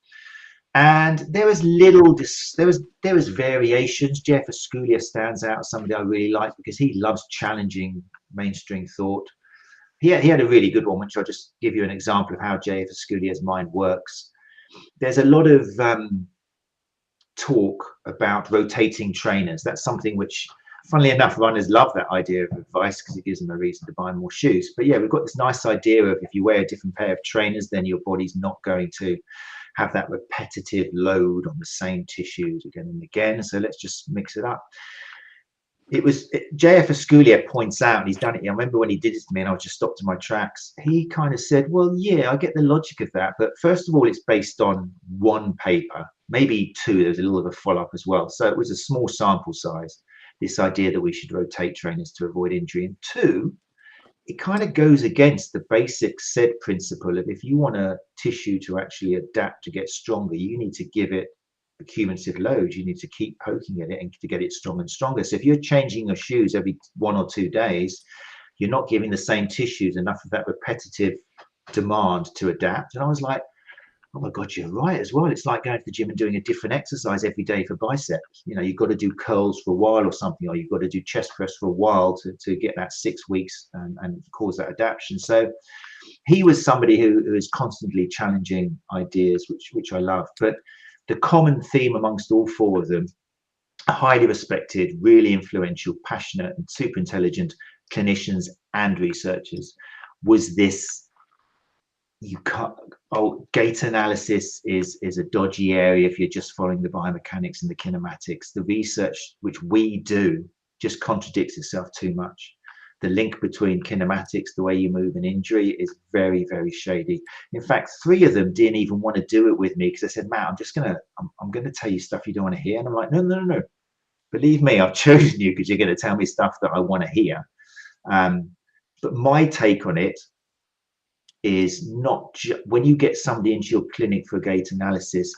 And there was variations. 𝐆𝐸 𝐭 stands out as somebody I really like because he loves challenging mainstream thought. He had a really good one, which I'll just give you an example of how 𝐆𝐸 𝐭's mind works. There's a lot of talk about rotating trainers. That's something which, funnily enough, runners love that idea of advice because it gives them a reason to buy more shoes. But yeah, we've got this nice idea of if you wear a different pair of trainers, then your body's not going to have that repetitive load on the same tissues again and again. So let's just mix it up. 𝐆𝐸 𝐭 points out, and he's done it. I remember when he did it to me and I was just stopped in my tracks. He kind of said, well, yeah, I get the logic of that. But first of all, it's based on 1 paper, maybe 2. There's a little bit of a follow-up as well. So it was a small sample size, this idea that we should rotate trainers to avoid injury. And 2, it kind of goes against the basic SAID principle of if you want a tissue to actually adapt to get stronger, you need to give it a cumulative load. You need to keep poking at it and to get it stronger and stronger. So if you're changing your shoes every 1 or 2 days, you're not giving the same tissues enough of that repetitive demand to adapt. And I was like, oh my God, you're right as well. It's like going to the gym and doing a different exercise every day for biceps. You know, you've got to do curls for a while or something, or you've got to do chest press for a while to get that 6 weeks and cause that adaptation. So he was somebody who is constantly challenging ideas, which I love. But the common theme amongst all 4 of them, highly respected, really influential, passionate, and super intelligent clinicians and researchers, was this: gait analysis is a dodgy area if you're just following the biomechanics and the kinematics. The research which we do just contradicts itself too much. The link between kinematics, the way you move, and injury is very, very shady. In fact, 3 of them didn't even want to do it with me because they said, Matt, I'm gonna tell you stuff you don't want to hear. And I'm like, no. Believe me, I've chosen you because you're going to tell me stuff that I want to hear. But my take on it is not when you get somebody into your clinic for a gait analysis,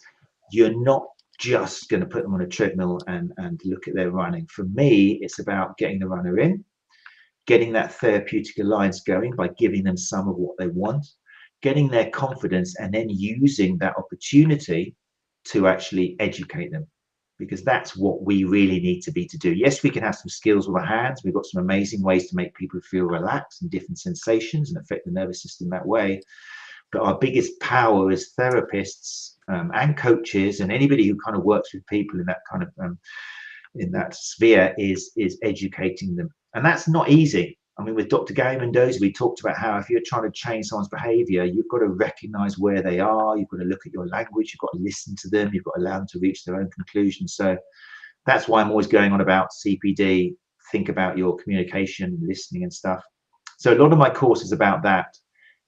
you're not just going to put them on a treadmill and look at their running. For me, it's about getting the runner in, getting that therapeutic alliance going by giving them some of what they want, getting their confidence, and then using that opportunity to actually educate them, because that's what we really need to be to do. Yes, we can have some skills with our hands. We've got some amazing ways to make people feel relaxed and different sensations and affect the nervous system that way. But our biggest power as therapists and coaches and anybody who kind of works with people in that kind of in that sphere is educating them. And that's not easy. I mean, with Dr. Gary Mendoza, we talked about how if you're trying to change someone's behavior, you've got to recognize where they are. You've got to look at your language. You've got to listen to them. You've got to allow them to reach their own conclusions. So that's why I'm always going on about CPD. Think about your communication, listening and stuff. So a lot of my course is about that.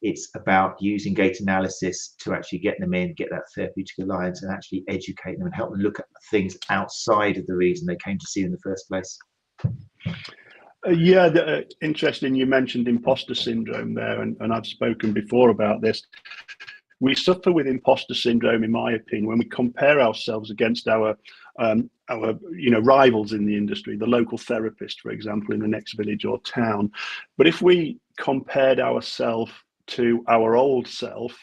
It's about using gait analysis to actually get them in, get that therapeutic alliance, and actually educate them and help them look at things outside of the reason they came to see you in the first place. Yeah, interesting. You mentioned imposter syndrome there, and I've spoken before about this. We suffer with imposter syndrome, in my opinion, when we compare ourselves against our rivals in the industry, the local therapist, for example, in the next village or town. But if we compared ourselves to our old self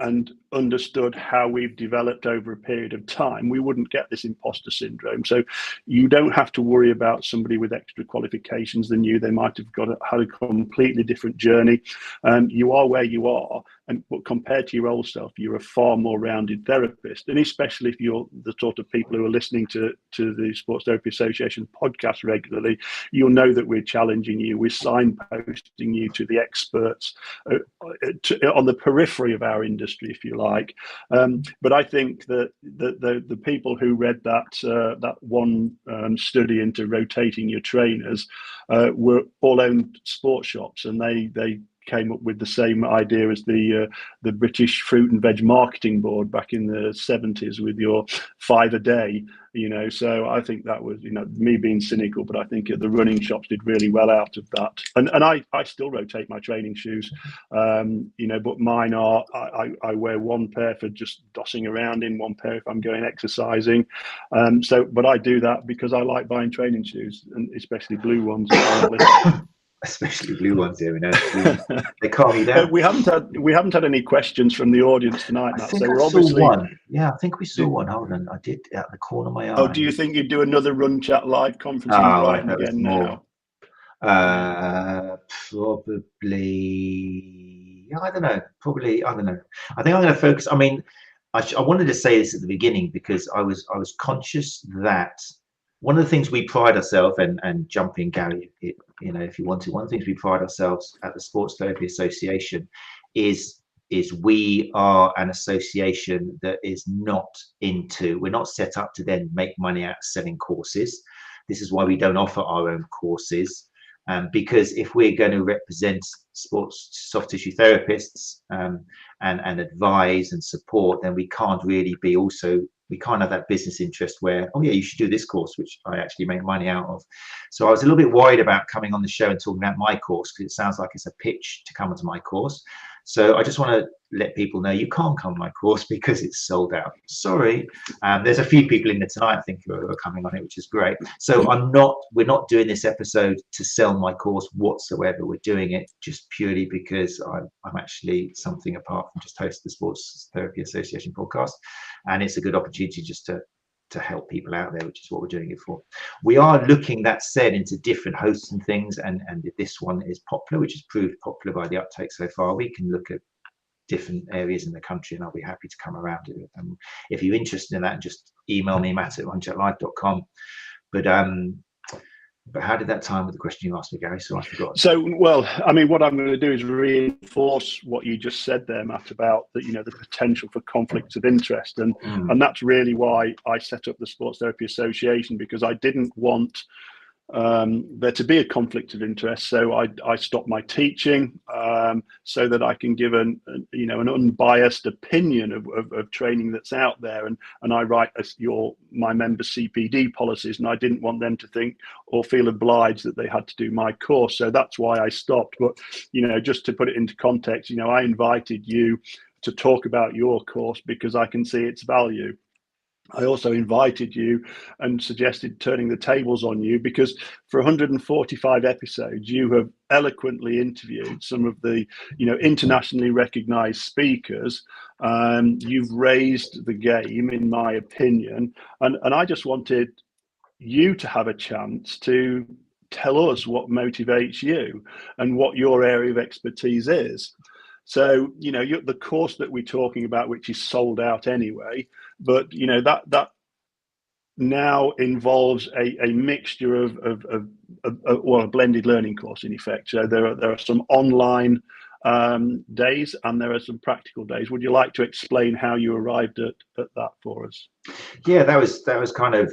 and understood how we've developed over a period of time, we wouldn't get this imposter syndrome. So you don't have to worry about somebody with extra qualifications than you. They might have had a completely different journey. You are where you are, but compared to your old self, you're a far more rounded therapist. And especially if you're the sort of people who are listening to the Sports Therapy Association podcast regularly, you'll know that we're challenging you, we're signposting you to the experts on the periphery of our industry, if you like. But I think that the people who read that one study into rotating your trainers were all owned sports shops, and they came up with the same idea as the British Fruit and Veg Marketing Board back in the 70s with your 5 a day, so I think that was, me being cynical, but I think the running shops did really well out of that. And I still rotate my training shoes, but mine are, I wear one pair for just dossing around in, one pair if I'm going exercising. But I do that because I like buying training shoes, and especially blue ones. Especially blue ones, yeah, we know. They calm you down. We haven't had any questions from the audience tonight, Matt. I think I saw one. Yeah, I think we saw one. Hold on, I did out the corner of my eye. Oh, do you think you'd do another Run Chat live conference in Brighton again now? Probably. I don't know. Probably. I don't know. I think I'm going to focus. I mean, I wanted to say this at the beginning because I was conscious that one of the things we pride ourselves, and jump in, Gary, if you want to, one of the things we pride ourselves at the Sports Therapy Association is we are an association that is not we're not set up to then make money out of selling courses. This is why we don't offer our own courses, because if we're going to represent sports soft tissue therapists and advise and support, then we can't really be we can't have that business interest where, oh yeah, you should do this course, which I actually make money out of. So I was a little bit worried about coming on the show and talking about my course, because it sounds like it's a pitch to come onto my course. So I just want to let people know you can't come on my course because it's sold out. Sorry. There's a few people in there tonight, I think, who are coming on it, which is great. So we're not doing this episode to sell my course whatsoever. We're doing it just purely because I'm actually something apart from just host the Sports Therapy Association podcast. And it's a good opportunity just to help people out there, which is what we're doing it for. We are looking, that said, into different hosts and things, and if this one is popular, which is proved popular by the uptake so far, we can look at different areas in the country, and I'll be happy to come around to it. And if you're interested in that, just email me, matt@runchatllive.com. But how did that time with the question you asked me, Gary? So I forgot. So, well, I mean, what I'm going to do is reinforce what you just said there, Matt, about the potential for conflicts of interest, and that's really why I set up the Sports Therapy Association, because I didn't want there to be a conflict of interest. So I stopped my teaching so that I can give an unbiased opinion of training that's out there, and I write my members' CPD policies, and I didn't want them to think or feel obliged that they had to do my course. So that's why I stopped. But just to put it into context, I invited you to talk about your course because I can see its value. I also invited you and suggested turning the tables on you because for 145 episodes, you have eloquently interviewed some of the, internationally recognized speakers. You've raised the game, in my opinion, and I just wanted you to have a chance to tell us what motivates you and what your area of expertise is. So, the course that we're talking about, which is sold out anyway, but, that now involves a mixture of a blended learning course, in effect. So there are some online days and there are some practical days. Would you like to explain how you arrived at that for us? Yeah, that was kind of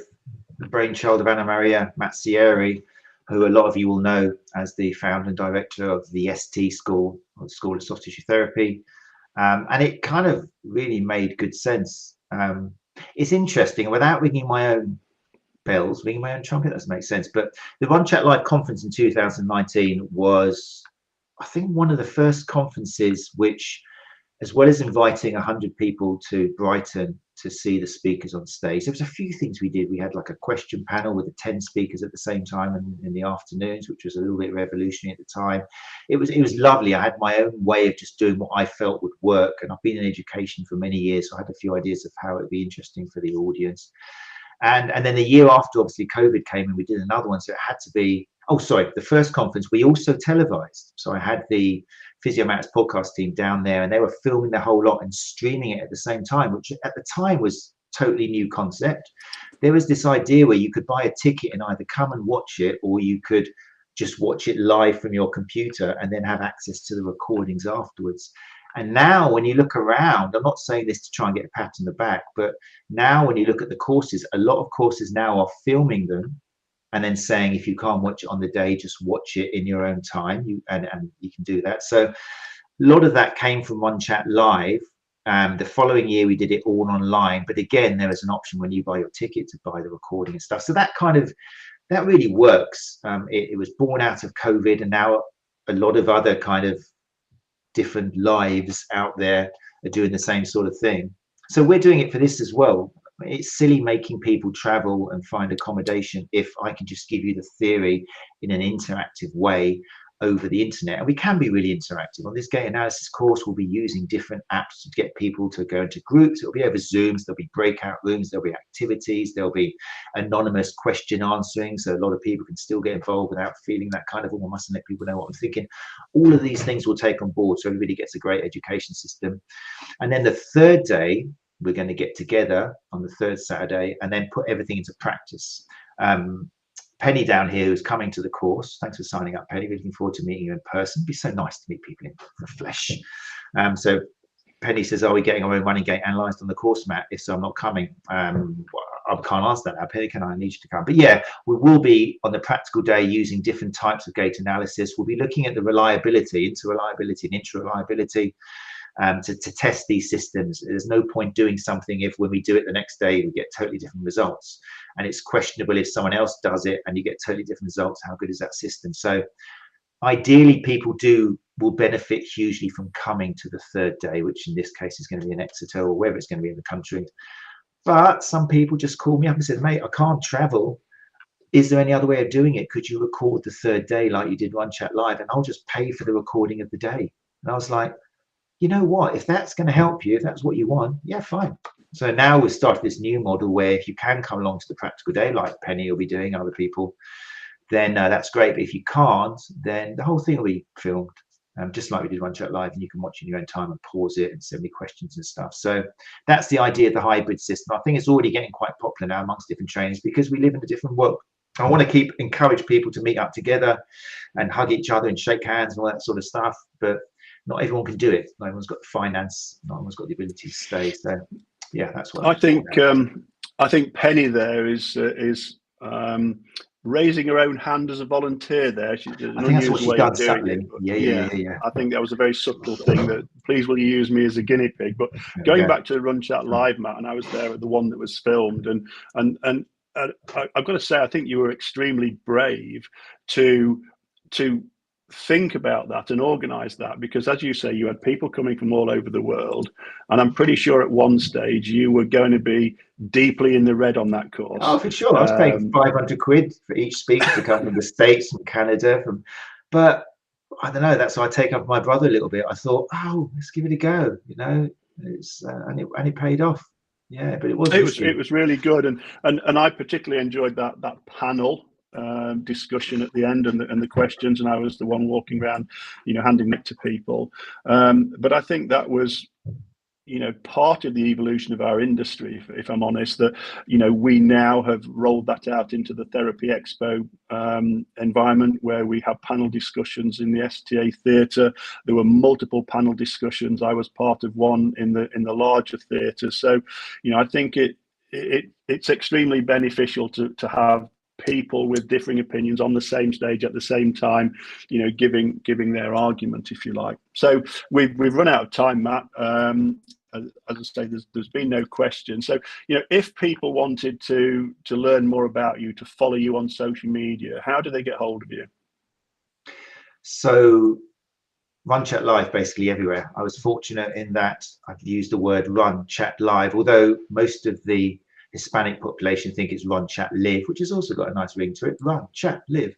the brainchild of Anna Maria Mazzieri, who a lot of you will know as the founder and director of the ST School, or School of Soft Tissue Therapy. And it kind of really made good sense. It's interesting, without ringing my own bells, ringing my own trumpet, doesn't make sense. But the Run Chat Live conference in 2019 was, I think, one of the first conferences which, as well as inviting 100 people to Brighton to see the speakers on stage, there was a few things we did. We had like a question panel with the 10 speakers at the same time in the afternoons, which was a little bit revolutionary at the time. It was lovely. I had my own way of just doing what I felt would work, and I've been in education for many years, so I had a few ideas of how it would be interesting for the audience. And then the year after, obviously, COVID came and we did another one, so it had to be, the first conference we also televised. So I had the PhysioMat's podcast team down there, and they were filming the whole lot and streaming it at the same time, which at the time was totally new concept. There was this idea where you could buy a ticket and either come and watch it, or you could just watch it live from your computer and then have access to the recordings afterwards. And now when you look around, I'm not saying this to try and get a pat on the back, but now when you look at the courses, a lot of courses now are filming them and then saying, if you can't watch it on the day, just watch it in your own time. And you can do that. So a lot of that came from One Chat Live. The following year, we did it all online. But again, there was an option when you buy your ticket to buy the recording and stuff. So that really works. It was born out of COVID, and now a lot of other kind of different lives out there are doing the same sort of thing. So we're doing it for this as well. It's silly making people travel and find accommodation if I can just give you the theory in an interactive way over the internet. And we can be really interactive. On this gait analysis course, we'll be using different apps to get people to go into groups. It'll be over Zooms, there'll be breakout rooms, there'll be activities, there'll be anonymous question answering, so a lot of people can still get involved without feeling that kind of, oh, I mustn't let people know what I'm thinking. All of these things we'll take on board, so everybody gets a great education system. And then the third day, we're going to get together on the third Saturday and then put everything into practice. Penny down here who's coming to the course. Thanks for signing up, Penny. We're looking forward to meeting you in person. It'd be so nice to meet people in the flesh. So Penny says, are we getting our own running gait analysed on the course, Matt? If so, I'm not coming. I can't answer that now, Penny. Can I need you to come? But yeah, we will be on the practical day using different types of gait analysis. We'll be looking at the reliability, inter-reliability and intra-reliability, to test these systems. There's no point doing something if when we do it the next day we get totally different results, and it's questionable if someone else does it and you get totally different results. How good is that system? So ideally people will benefit hugely from coming to the third day, which in this case is going to be in Exeter or wherever it's going to be in the country. But some people just call me up and said, mate, I can't travel. Is there any other way of doing it? Could you record the third day like you did One Chat Live, and I'll just pay for the recording of the day? And I was like, you know what, if that's going to help you, if that's what you want, yeah, fine. So now we've started this new model where if you can come along to the practical day, like Penny will be doing, other people, then that's great. But if you can't, then the whole thing will be filmed, just like we did One Chat Live, and you can watch in your own time and pause it and send me questions and stuff. So that's the idea of the hybrid system. I think it's already getting quite popular now amongst different trainers because we live in a different world. I want to encourage people to meet up together and hug each other and shake hands and all that sort of stuff, but not everyone can do it. No one's got the finance, no one's got the ability to stay. So yeah, that's what I think. I think Penny there is raising her own hand as a volunteer there. I think that's what she's done subtly. Yeah. I think that was a very subtle thing, that please will you use me as a guinea pig. But going back to the Run Chat Live, Matt, and I was there at the one that was filmed, and I've got to say, I think you were extremely brave to think about that and organize that, because as you say, you had people coming from all over the world, and I'm pretty sure at one stage you were going to be deeply in the red on that course. Oh, for sure. I was paying 500 quid for each speaker to come from the States, from Canada, but I don't know, that's why I take up my brother a little bit. I thought, oh, let's give it a go, you know. It's and it paid off. Yeah, but it was really good, and I particularly enjoyed that panel discussion at the end, and the questions, and I was the one walking around, you know, handing it to people. But I think that was, you know, part of the evolution of our industry, if I'm honest, that, you know, we now have rolled that out into the Therapy Expo environment, where we have panel discussions in the STA theatre. There were multiple panel discussions. I was part of one in the larger theatre. So, you know, I think it's extremely beneficial to have people with differing opinions on the same stage at the same time, you know, giving their argument, if you like. So we've run out of time, Matt. As I say, there's been no question. So, you know, if people wanted to learn more about you, to follow you on social media, how do they get hold of you? So Run Chat Live basically everywhere. I was fortunate in that I could use the word Run Chat Live, although most of the Hispanic population think it's Run Chat Live, which has also got a nice ring to it. Run Chat Live.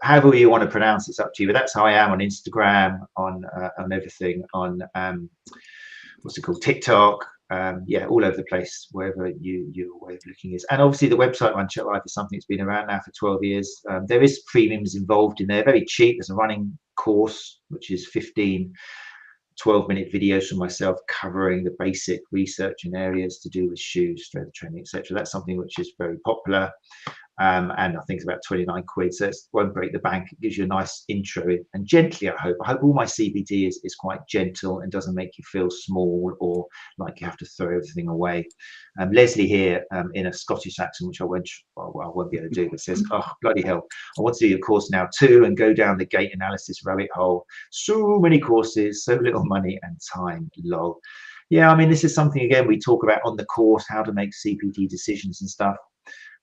However you want to pronounce it's up to you, but that's how I am on Instagram, on everything, on what's it called, TikTok, yeah, all over the place, wherever your way of looking is. And obviously the website Run Chat Live is something that's been around now for 12 years. There is premiums involved in there, very cheap. There's a running course, which is 15 12-minute videos from myself covering the basic research in areas to do with shoes, strength training, etc. That's something which is very popular. And I think it's about 29 quid, so it won't break the bank. It gives you a nice intro, and gently, I hope all my CPD is quite gentle and doesn't make you feel small or like you have to throw everything away. Leslie here, in a Scottish accent, which I won't be able to do, but says, oh bloody hell, I want to do your course now too and go down the gait analysis rabbit hole. So many courses, so little money and time, lol. Yeah, I mean, this is something, again, we talk about on the course, how to make CPD decisions and stuff.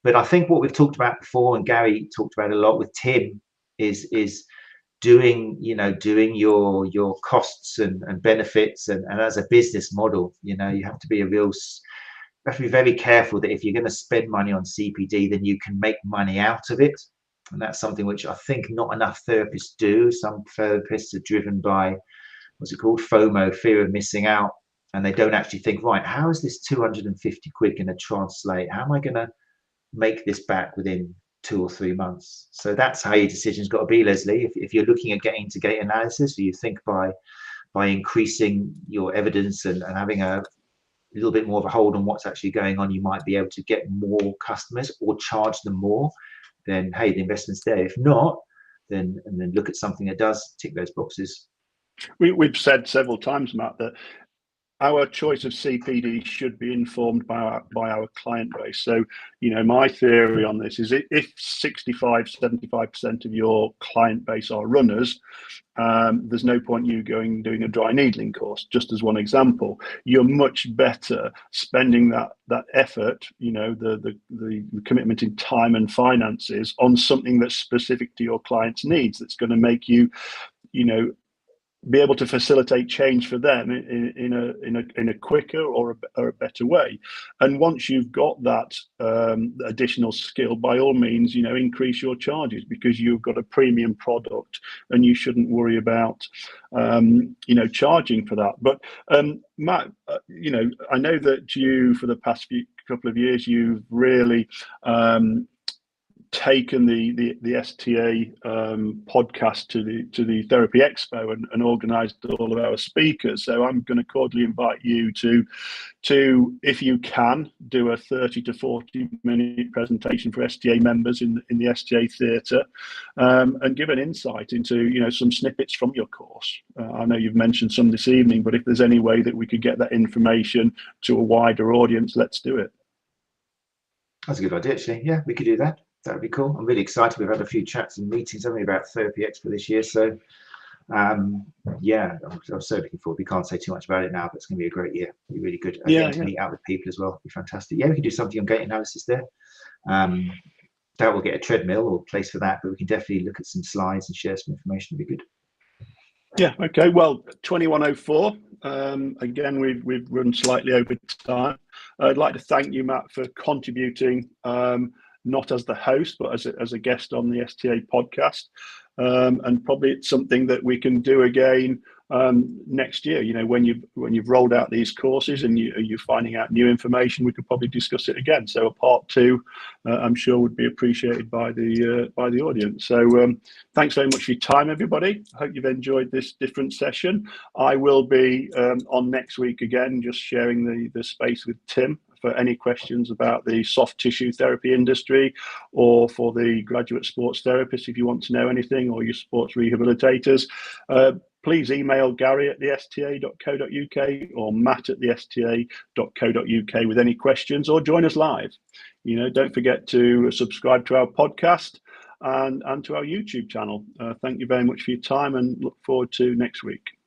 But I think what we've talked about before, and Gary talked about a lot with Tim, is doing your costs and benefits, and as a business model, you have to be very careful that if you're going to spend money on CPD, then you can make money out of it. And that's something which I think not enough therapists do. Some therapists are driven by, what's it called, FOMO, fear of missing out, and they don't actually think, right, how is this 250 quid going to translate? How am I going to make this back within 2 or 3 months? So that's how your decision's got to be, Leslie. If you're looking at getting to gait analysis, or you think by increasing your evidence and having a little bit more of a hold on what's actually going on, you might be able to get more customers or charge them more, then hey, the investment's there. If not, then look at something that does tick those boxes. We've said several times, Matt, that our choice of CPD should be informed by our client base. So, my theory on this is if 65-75% of your client base are runners, there's no point you doing a dry needling course, just as one example. You're much better spending that effort, the commitment in time and finances on something that's specific to your client's needs, that's going to make you, be able to facilitate change for them in a quicker or a better way. And once you've got that additional skill, by all means, increase your charges, because you've got a premium product and you shouldn't worry about charging for that. But Matt, I know that you, for the past couple of years, you've really taken the STA podcast to the Therapy Expo and organised all of our speakers. So I'm going to cordially invite you to, if you can, do a 30 to 40 minute presentation for STA members in the STA theatre, and give an insight into some snippets from your course. I know you've mentioned some this evening, but if there's any way that we could get that information to a wider audience, let's do it. That's a good idea, actually. Yeah, we could do that. That would be cool. I'm really excited. We've had a few chats and meetings, haven't we, about Therapy Expo this year. So, yeah, I'm so looking forward. We can't say too much about it now, but it's going to be a great year. It'll be really good. To meet out with people as well. It'll be fantastic. Yeah, we can do something on gait analysis there. That will get a treadmill or place for that, but we can definitely look at some slides and share some information. It'll be good. Yeah. Okay. Well, 2104. Again, we've run slightly over time. I'd like to thank you, Matt, for contributing. Not as the host, but as a guest on the STA podcast, and probably it's something that we can do again next year. When you've rolled out these courses and you're finding out new information, we could probably discuss it again. So a part 2, I'm sure, would be appreciated by the audience. So thanks very much for your time, everybody. I hope you've enjoyed this different session. I will be on next week again, just sharing the space with Tim for any questions about the soft tissue therapy industry, or for the graduate sports therapists, if you want to know anything, or your sports rehabilitators. Please email Gary at thesta.co.uk or Matt at thesta.co.uk with any questions, or join us live. Don't forget to subscribe to our podcast and to our YouTube channel. Thank you very much for your time, and look forward to next week.